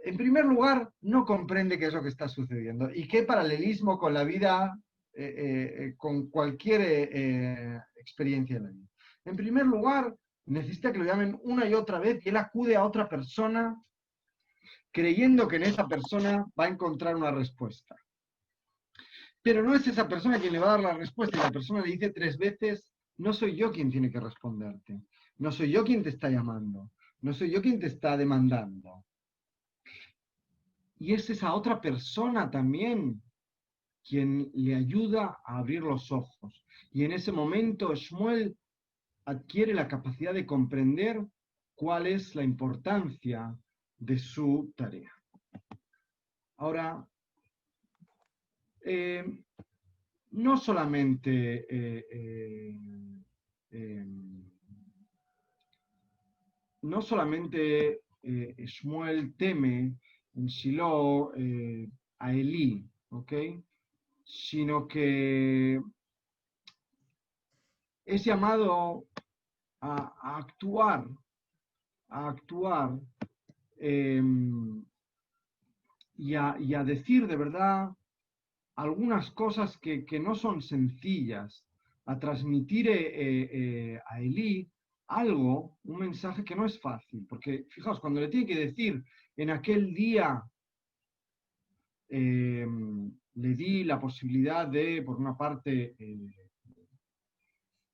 En primer lugar, no comprende qué es lo que está sucediendo y qué paralelismo con la vida, con cualquier experiencia de la vida. En primer lugar, necesita que lo llamen una y otra vez y él acude a otra persona creyendo que en esa persona va a encontrar una respuesta. Pero no es esa persona quien le va a dar la respuesta y la persona le dice 3 veces, no soy yo quien tiene que responderte, no soy yo quien te está llamando, no soy yo quien te está demandando. Y es esa otra persona también quien le ayuda a abrir los ojos. Y en ese momento Shmuel adquiere la capacidad de comprender cuál es la importancia de su tarea. Ahora, no solamente Shmuel teme en Shiloh a Elí, ¿ok? Sino que es llamado a actuar y a decir de verdad algunas cosas que no son sencillas, a transmitir a Elí algo, un mensaje que no es fácil, porque fijaos, cuando le tiene que decir en aquel día le di la posibilidad de, por una parte,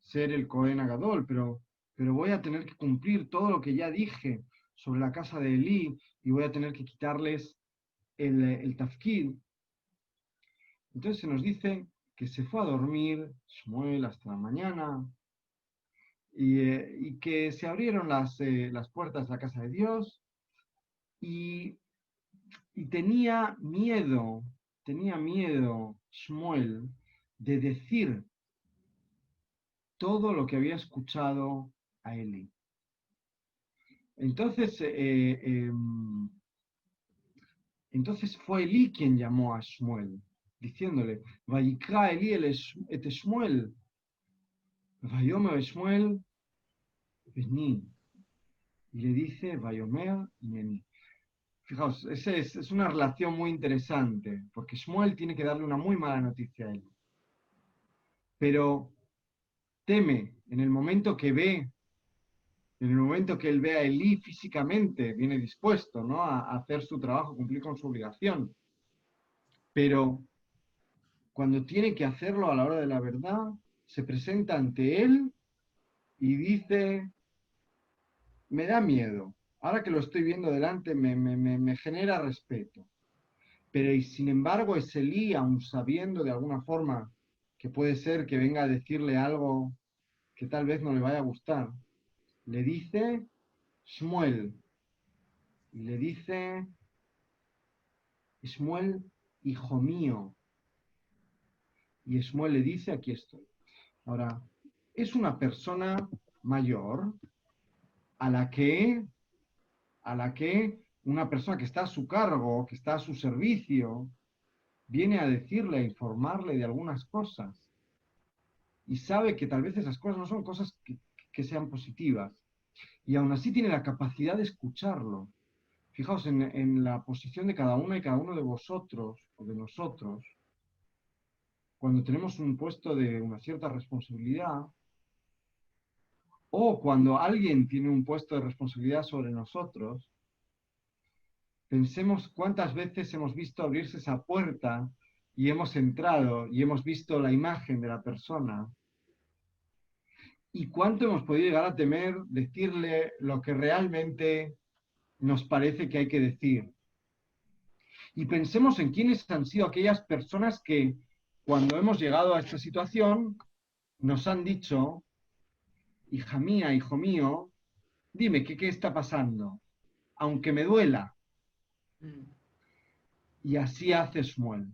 ser el Cohen Agadol, pero voy a tener que cumplir todo lo que ya dije sobre la casa de Elí y voy a tener que quitarles el tafkid. Entonces se nos dice que se fue a dormir Shmuel hasta la mañana y que se abrieron las puertas de la casa de Dios y tenía miedo Shmuel de decir todo lo que había escuchado a Elí. Entonces fue Elí quien llamó a Shmuel, diciéndole, Vayikra Elí et Shmuel, Vayomer Shmuel, Vení. Y le dice, Vayomer Vení. Fijaos, es una relación muy interesante, porque Shmuel tiene que darle una muy mala noticia a él. Pero teme en el momento que él ve a Elí físicamente, viene dispuesto, ¿no?, a hacer su trabajo, cumplir con su obligación. Pero cuando tiene que hacerlo a la hora de la verdad, se presenta ante él y dice, me da miedo. Ahora que lo estoy viendo delante, me genera respeto. Pero y sin embargo, es Elí, aun sabiendo de alguna forma que puede ser que venga a decirle algo que tal vez no le vaya a gustar, le dice Shmuel. Y le dice, Shmuel, hijo mío. Y Shmuel le dice, aquí estoy. Ahora, es una persona mayor a la que una persona que está a su cargo, que está a su servicio, viene a decirle, a informarle de algunas cosas. Y sabe que tal vez esas cosas no son cosas que sean positivas. Y aún así tiene la capacidad de escucharlo. Fijaos en la posición de cada una y cada uno de vosotros o de nosotros. Cuando tenemos un puesto de una cierta responsabilidad, o cuando alguien tiene un puesto de responsabilidad sobre nosotros, pensemos cuántas veces hemos visto abrirse esa puerta y hemos entrado y hemos visto la imagen de la persona. Y cuánto hemos podido llegar a temer decirle lo que realmente nos parece que hay que decir. Y pensemos en quiénes han sido aquellas personas que, cuando hemos llegado a esta situación, nos han dicho, hija mía, hijo mío, dime, ¿qué está pasando? Aunque me duela. Y así hace Shmuel.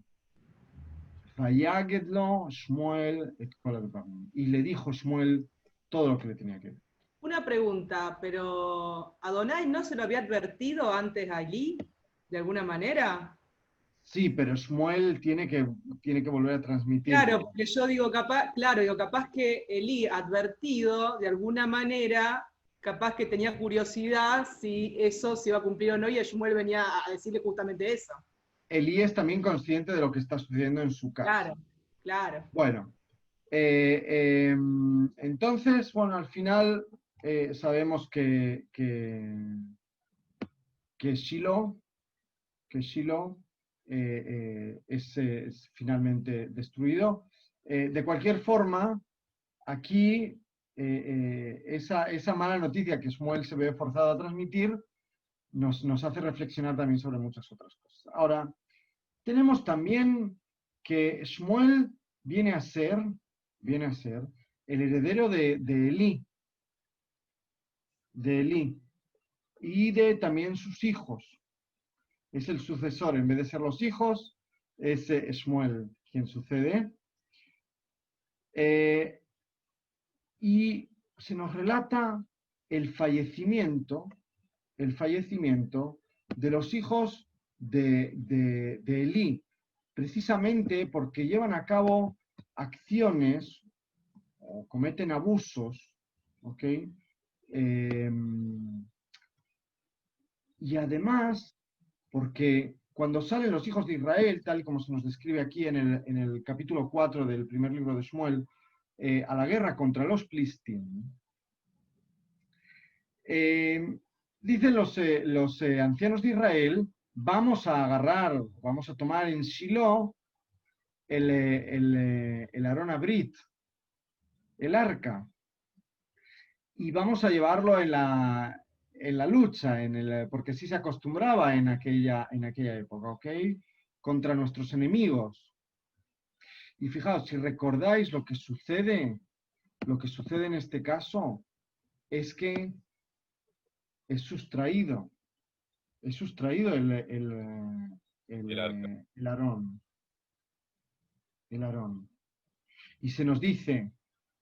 Vayagedlo Shmuel et kol advarim. Y le dijo Shmuel todo lo que le tenía que decir. Una pregunta, pero ¿Adonai no se lo había advertido antes a Elí, de alguna manera? Sí, pero Shmuel tiene que volver a transmitir. Claro, porque yo digo capaz que Elí, advertido de alguna manera, capaz que tenía curiosidad si eso se iba a cumplir o no, y Shmuel venía a decirle justamente eso. Elí es también consciente de lo que está sucediendo en su casa. Claro, claro. Bueno, entonces, bueno, al final sabemos que Shiloh es finalmente destruido. De cualquier forma, aquí esa mala noticia que Shmuel se ve forzado a transmitir nos hace reflexionar también sobre muchas otras cosas. Ahora, tenemos también que Shmuel viene a ser el heredero de Elí y de también sus hijos. Es el sucesor, en vez de ser los hijos, es Shmuel quien sucede. Y se nos relata el fallecimiento de los hijos de Elí, precisamente porque llevan a cabo acciones o cometen abusos, ¿ok? Y además, porque cuando salen los hijos de Israel, tal y como se nos describe aquí en el capítulo 4 del primer libro de Shmuel, a la guerra contra los Plistim, dicen los ancianos de Israel, vamos a tomar en Shiloh el Arón Abrit, el arca, y vamos a llevarlo en la lucha, porque así se acostumbraba en aquella época, ¿ok? Contra nuestros enemigos. Y fijaos, si recordáis lo que sucede en este caso, es que es sustraído el Arón. El Arón. Y se nos dice,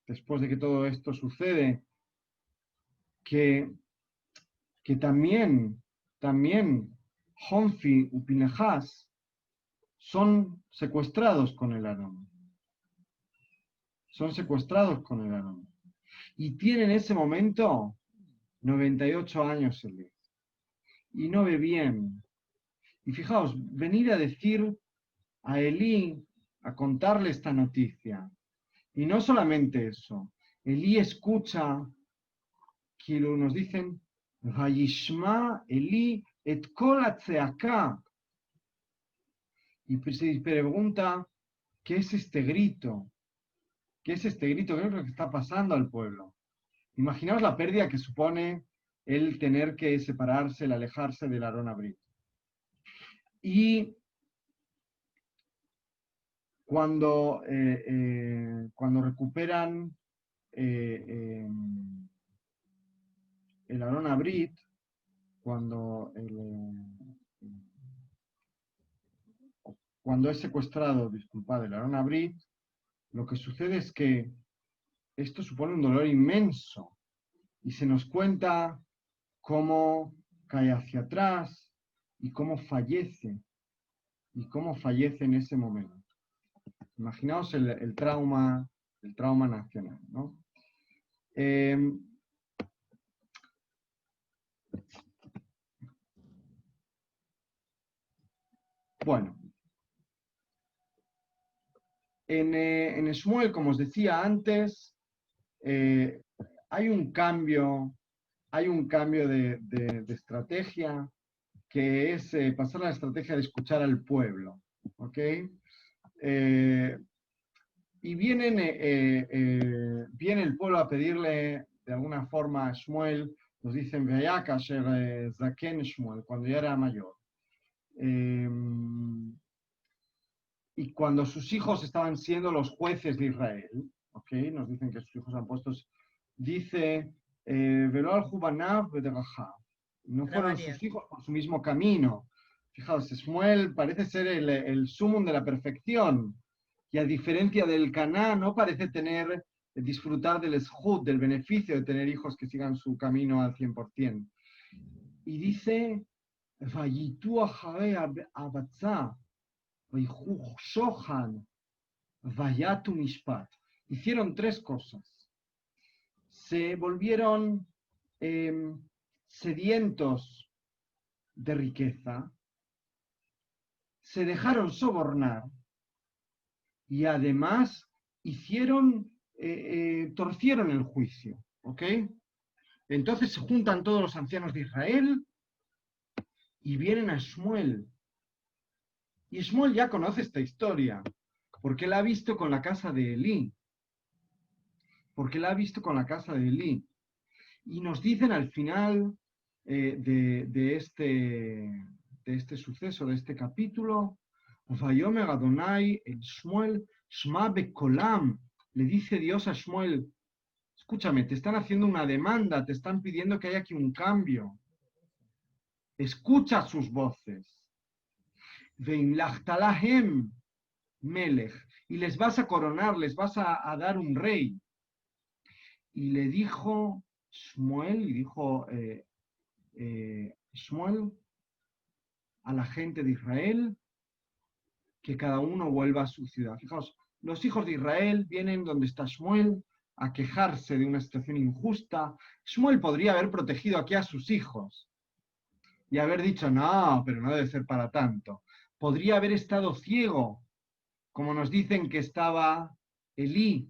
después de que todo esto sucede, que también Honfi y Pinehas son secuestrados con el Arón. Y tienen en ese momento 98 años Elí. Y no ve bien. Y fijaos, venir a decir a Elí, a contarle esta noticia. Y no solamente eso. Elí escucha que nos dicen, Vayishma Elí et kol hatzeaka. Y se pregunta, ¿qué es este grito? ¿Qué es este grito? ¿Qué es lo que está pasando al pueblo? Imaginaos la pérdida que supone el tener que separarse, el alejarse del Arón Abrit. Y cuando recuperan el Arón Abrit, cuando es secuestrado, disculpad, el Arón Abrit, lo que sucede es que esto supone un dolor inmenso y se nos cuenta cómo cae hacia atrás y cómo fallece en ese momento. Imaginaos el trauma nacional, ¿no? Bueno, en Shmuel, como os decía antes, hay un cambio de estrategia, que es pasar a la estrategia de escuchar al pueblo, ¿ok? Y viene el pueblo a pedirle, de alguna forma, a Shmuel, nos dicen, Vayaka asher zaken Shmuel, cuando ya era mayor. Y cuando sus hijos estaban siendo los jueces de Israel, ¿ok? Nos dicen que sus hijos han puesto, dice, Velo al Jubanav Bedraja. No fueron sus hijos por su mismo camino. Fijaos, Shmuel parece ser el sumum de la perfección. y a diferencia del Caná, no parece disfrutar del zhut, del beneficio de tener hijos que sigan su camino al 100%. Y dice, Vayitu acharei abatzá, vaychu shohan, vayatu mishpat. Hicieron tres cosas. Se volvieron sedientos de riqueza, se dejaron sobornar y además torcieron el juicio. ¿Ok? Entonces se juntan todos los ancianos de Israel y vienen a Shmuel. Y Shmuel ya conoce esta historia, porque la ha visto con la casa de Elí. Y nos dicen al final de este suceso, de este capítulo, Vayomer Adonai el Shmuel, Shma bekolam, le dice Dios a Shmuel, escúchame, te están haciendo una demanda, te están pidiendo que haya aquí un cambio. Escucha sus voces. Veimlachtalahem melech, y les vas a coronar, les vas a dar un rey. Y le dijo Shmuel, Shmuel a la gente de Israel que cada uno vuelva a su ciudad. Fijaos, los hijos de Israel vienen donde está Shmuel a quejarse de una situación injusta. Shmuel podría haber protegido aquí a sus hijos y haber dicho, no, pero no debe ser para tanto. Podría haber estado ciego, como nos dicen que estaba Elí.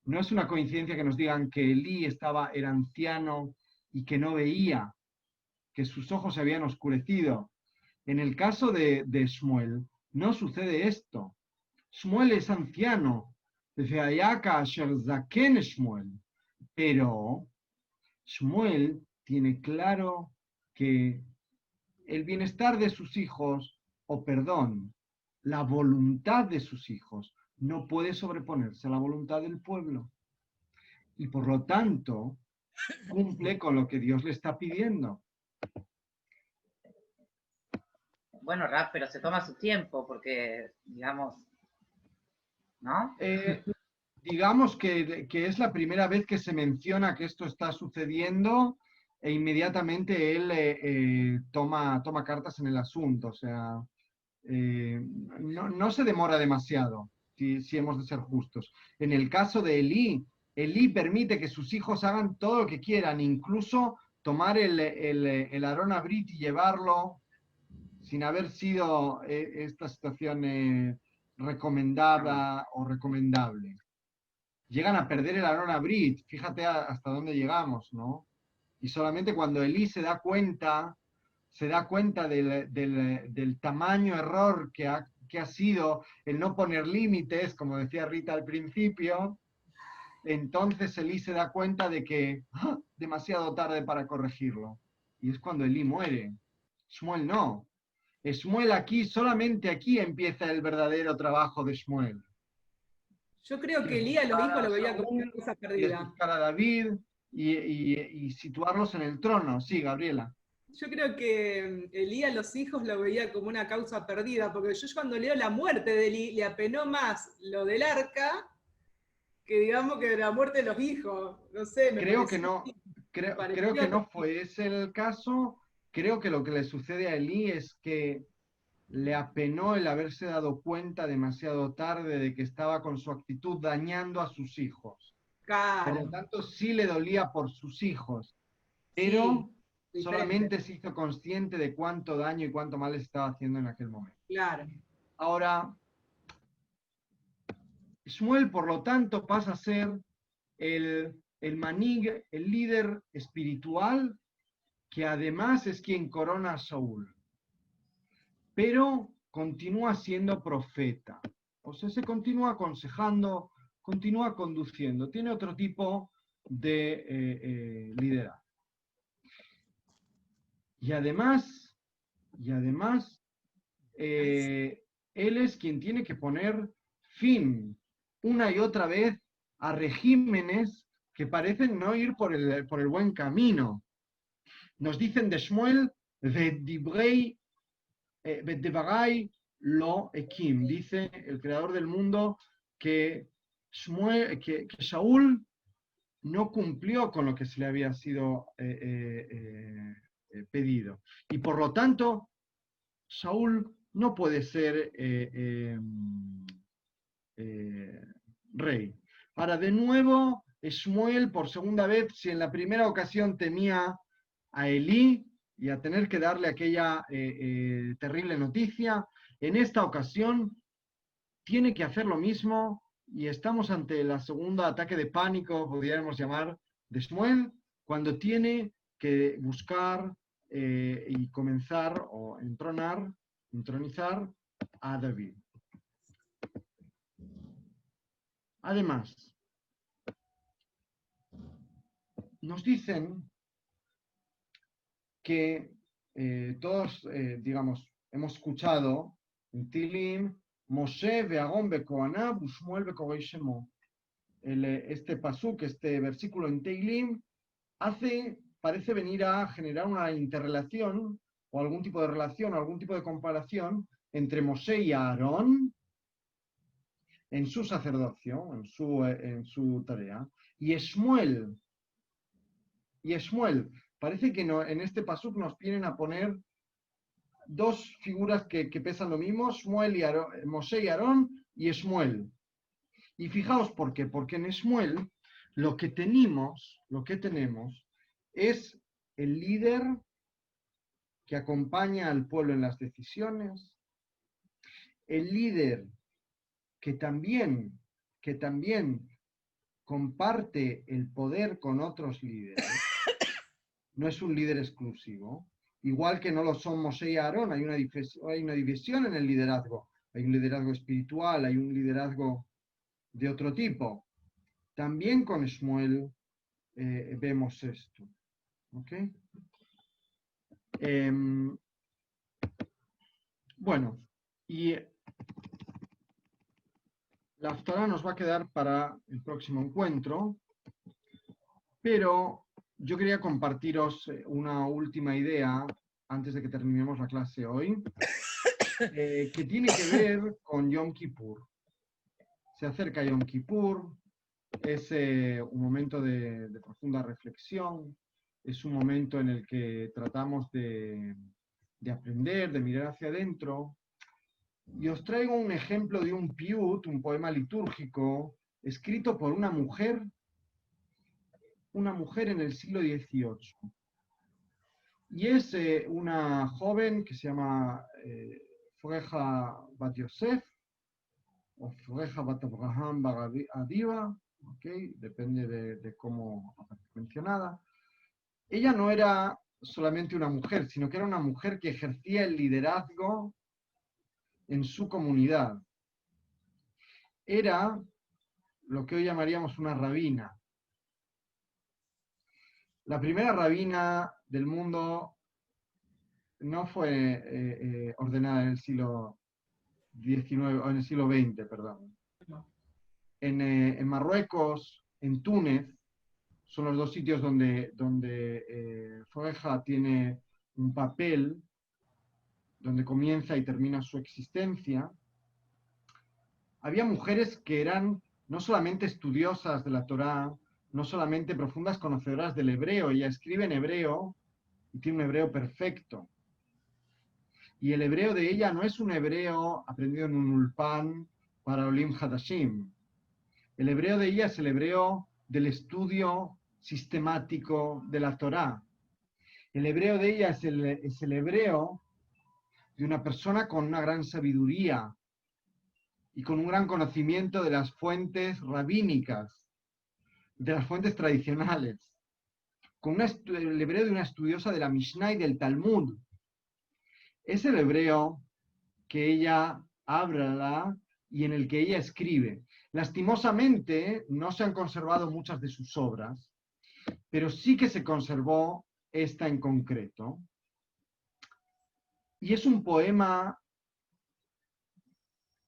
No es una coincidencia que nos digan que Elí era anciano y que no veía, que sus ojos se habían oscurecido. En el caso de Shmuel, no sucede esto. Shmuel es anciano, pero Shmuel tiene claro que el bienestar de sus hijos, la voluntad de sus hijos, no puede sobreponerse a la voluntad del pueblo. Y por lo tanto, cumple con lo que Dios le está pidiendo. Bueno, Raf, pero se toma su tiempo porque, digamos, ¿no? Digamos que es la primera vez que se menciona que esto está sucediendo e inmediatamente él toma cartas en el asunto. O sea, no se demora demasiado, si hemos de ser justos. En el caso de Elí permite que sus hijos hagan todo lo que quieran, incluso tomar el Arón Abrit y llevarlo sin haber sido esta situación recomendada o recomendable. Llegan a perder el Arón Abrit, fíjate hasta dónde llegamos, ¿no? Y solamente cuando Elí se da cuenta del tamaño error que ha sido el no poner límites, como decía Rita al principio, entonces Elí se da cuenta de que demasiado tarde para corregirlo. Y es cuando Elí muere. Shmuel no. Shmuel solamente aquí empieza el verdadero trabajo de Shmuel. Yo creo que Elí a los hijos lo veía como una cosa Y perdida. buscar a David y situarlos en el trono. Sí, Gabriela. Yo creo que Elí a los hijos lo veía como una causa perdida, porque yo cuando leo la muerte de Elí, le apenó más lo del arca que digamos que la muerte de los hijos. No sé, creo que no fue ese el caso. Creo que lo que le sucede a Elí es que le apenó el haberse dado cuenta demasiado tarde de que estaba con su actitud dañando a sus hijos. Claro. Por lo tanto, sí le dolía por sus hijos, pero sí, solamente se hizo consciente de cuánto daño y cuánto mal estaba haciendo en aquel momento. Claro. Ahora, Shmuel, por lo tanto, pasa a ser el manig, el líder espiritual, que además es quien corona a Saúl. Pero continúa siendo profeta. O sea, se continúa aconsejando, continúa conduciendo. Tiene otro tipo de liderazgo. Y además, él es quien tiene que poner fin una y otra vez a regímenes que parecen no ir por el buen camino. Nos dicen de Shmuel, V'devarai lo ekim. Dice el creador del mundo que Shaul no cumplió con lo que se le había sido pedido. Y por lo tanto, Shaul no puede ser rey. Ahora, de nuevo, Shmuel, por segunda vez, si en la primera ocasión temía a Elí y a tener que darle aquella terrible noticia, en esta ocasión tiene que hacer lo mismo y estamos ante el segundo ataque de pánico, podríamos llamar, de Shmuel, cuando tiene que buscar y comenzar o entronizar a David. Además, nos dicen que todos, digamos, hemos escuchado en Tilim, Moshe ve'Aaron bekohanav u'Shmuel bekorei shemo. Este pasuk, este versículo en Teilim, parece venir a generar una interrelación o algún tipo de relación, algún tipo de comparación entre Moshe y Aarón en su sacerdocio, en su tarea, y Shmuel. Parece que no, en este pasuk nos vienen a poner dos figuras que pesan lo mismo, Moshe y Aarón y Shmuel. Y fijaos por qué, porque en Shmuel lo que tenemos es el líder que acompaña al pueblo en las decisiones, el líder que también comparte el poder con otros líderes, no es un líder exclusivo, igual que no lo son Moshe y Aarón, hay una división en el liderazgo, hay un liderazgo espiritual, hay un liderazgo de otro tipo. También con Shmuel vemos esto. ¿Ok? Bueno, y la Haftará nos va a quedar para el próximo encuentro, pero yo quería compartiros una última idea antes de que terminemos la clase hoy, que tiene que ver con Yom Kippur. Se acerca Yom Kippur, es un momento de profunda reflexión, es un momento en el que tratamos de aprender, de mirar hacia adentro. Y os traigo un ejemplo de un piut, un poema litúrgico, escrito por una mujer en el siglo XVIII. Y es una joven que se llama Freja Bat Yosef, o Freja Bat Abraham Bar Adiva, ¿okay? Depende de cómo aparece mencionada. Ella no era solamente una mujer, sino que era una mujer que ejercía el liderazgo en su comunidad. Era lo que hoy llamaríamos una rabina. La primera rabina del mundo no fue ordenada en el siglo XIX, o en el siglo XX, perdón. En Marruecos, en Túnez, son los dos sitios donde Freja tiene un papel, donde comienza y termina su existencia. Había mujeres que eran no solamente estudiosas de la Torá, no solamente profundas conocedoras del hebreo, ella escribe en hebreo y tiene un hebreo perfecto. Y el hebreo de ella no es un hebreo aprendido en un ulpan para Olim Hadashim. El hebreo de ella es el hebreo del estudio sistemático de la Torá. El hebreo de ella es el hebreo de una persona con una gran sabiduría y con un gran conocimiento de las fuentes rabínicas, de las fuentes tradicionales, con el hebreo de una estudiosa de la Mishnah y del Talmud. Es el hebreo que ella habla y en el que ella escribe. Lastimosamente, no se han conservado muchas de sus obras, pero sí que se conservó esta en concreto. Y es un poema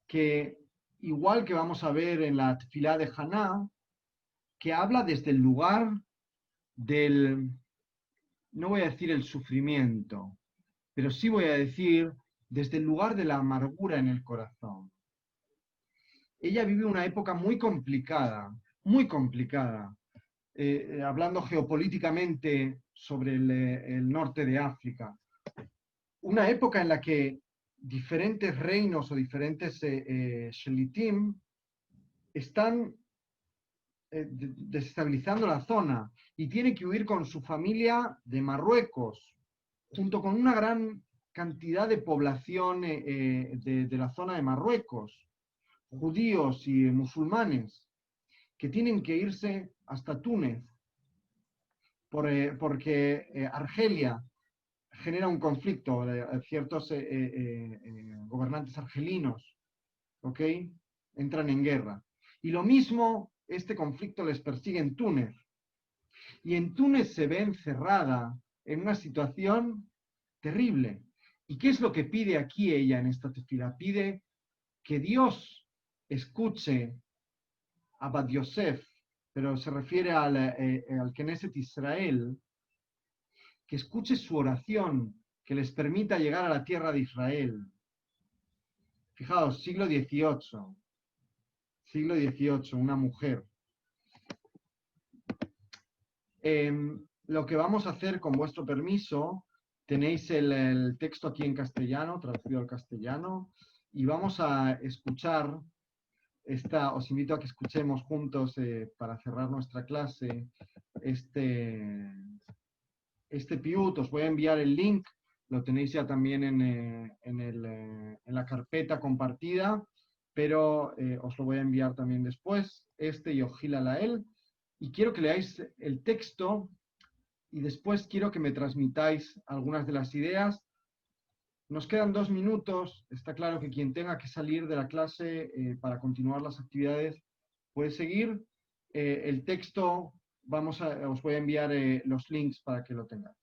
que, igual que vamos a ver en la Tefilá de Haná, que habla desde el lugar del, no voy a decir el sufrimiento, pero sí voy a decir desde el lugar de la amargura en el corazón. Ella vive una época muy complicada, hablando geopolíticamente sobre el norte de África. Una época en la que diferentes reinos o diferentes shelitim están desestabilizando la zona y tiene que huir con su familia de Marruecos, junto con una gran cantidad de población de la zona de Marruecos, judíos y musulmanes, que tienen que irse hasta Túnez, porque Argelia genera un conflicto, ciertos gobernantes argelinos, ¿ok?, entran en guerra. Y lo mismo, este conflicto les persigue en Túnez. Y en Túnez se ve encerrada en una situación terrible. ¿Y qué es lo que pide aquí ella en esta tefila? Pide que Dios escuche a Bat Yosef, pero se refiere al Knesset Israel, que escuche su oración, que les permita llegar a la tierra de Israel. Fijaos, siglo XVIII, una mujer. Lo que vamos a hacer, con vuestro permiso, tenéis el texto aquí en castellano, traducido al castellano, y vamos a escuchar os invito a que escuchemos juntos, para cerrar nuestra clase, este piut. Os voy a enviar el link, lo tenéis ya también en la carpeta compartida, pero os lo voy a enviar también después, y Ojila Lael, y quiero que leáis el texto, y después quiero que me transmitáis algunas de las ideas. Nos quedan 2 minutos, está claro que quien tenga que salir de la clase para continuar las actividades puede seguir. El texto, os voy a enviar los links para que lo tengáis.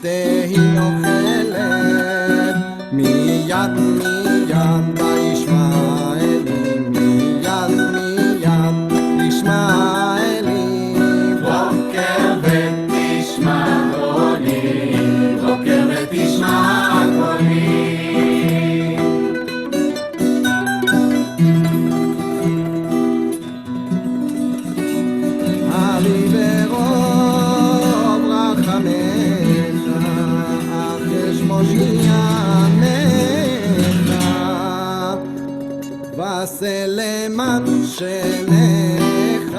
תהי אוכלת מיד מיד וישמע אלי, מיד מיד ישמע אלי. בוקר ותשמע קולי, בוקר ותשמע קולי. אבי ברוב רחמך, אך אשמושיענך, ועשה למען שמך,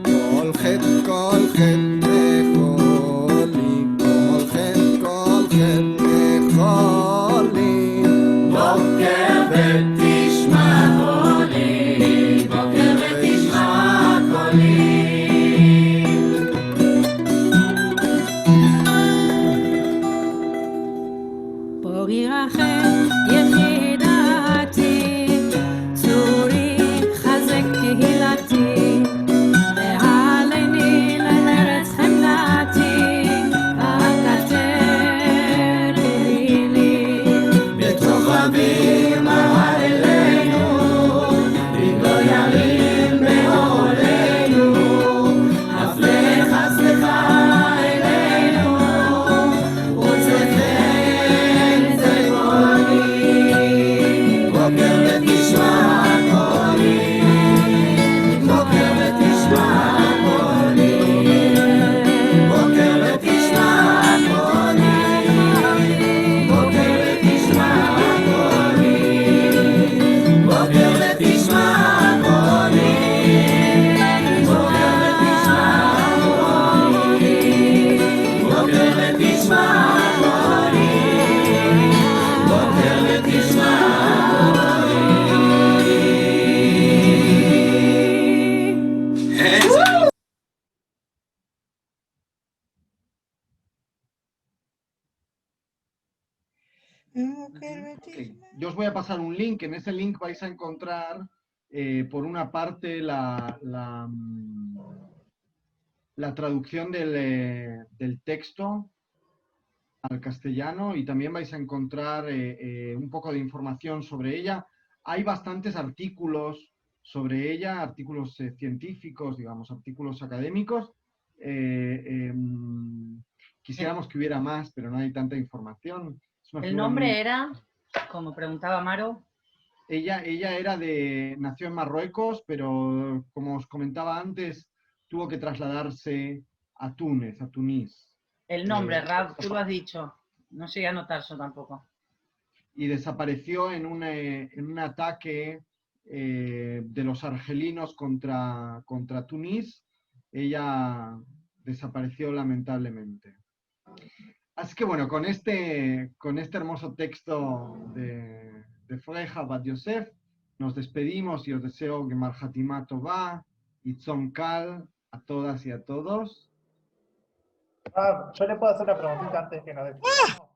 כל חטא כל חטא יכולי, כל חטא כל חטא יכולי. בוקר ותשמע קולי, בוקר ותשמע קולי. בורי רחל יחידתי, צורי חזק קהילתי, והעלני לארץ חמלתי, ואקטר לי. בתוך אביב מהר אלינו, רגלו ירים בעולנו, הפלך סליחה אלינו, וצפן זבוני. בוקר ותשמע קולי, בוקר ותשמע קולי, בוקר ותשמע קולי, בוקר ותשמע קולי, בוקר ותשמע קולי, בוקר ותשמע קולי, בוקר ותשמע קולי, בוקר ותשמע Ok, yo os voy a pasar un link. En ese link vais a encontrar, por una parte, la traducción del texto al castellano, y también vais a encontrar un poco de información sobre ella. Hay bastantes artículos sobre ella, artículos científicos, digamos, artículos académicos. Quisiéramos que hubiera más, pero no hay tanta información. Es una El figura nombre muy- era, como preguntaba Maro, Ella nació en Marruecos, pero como os comentaba antes, tuvo que trasladarse a Túnez, a Tunís. el nombre, Rab, tú lo has dicho. No llegué a anotar yo tampoco. Y desapareció en un ataque de los argelinos contra Tunís. Ella desapareció lamentablemente. Así que bueno, con este hermoso texto de Freja Bat Yosef, nos despedimos y os deseo Gemar Hatimah Tová y Tzom Kal a todas y a todos. Yo le puedo hacer una preguntita antes que nos despidamos.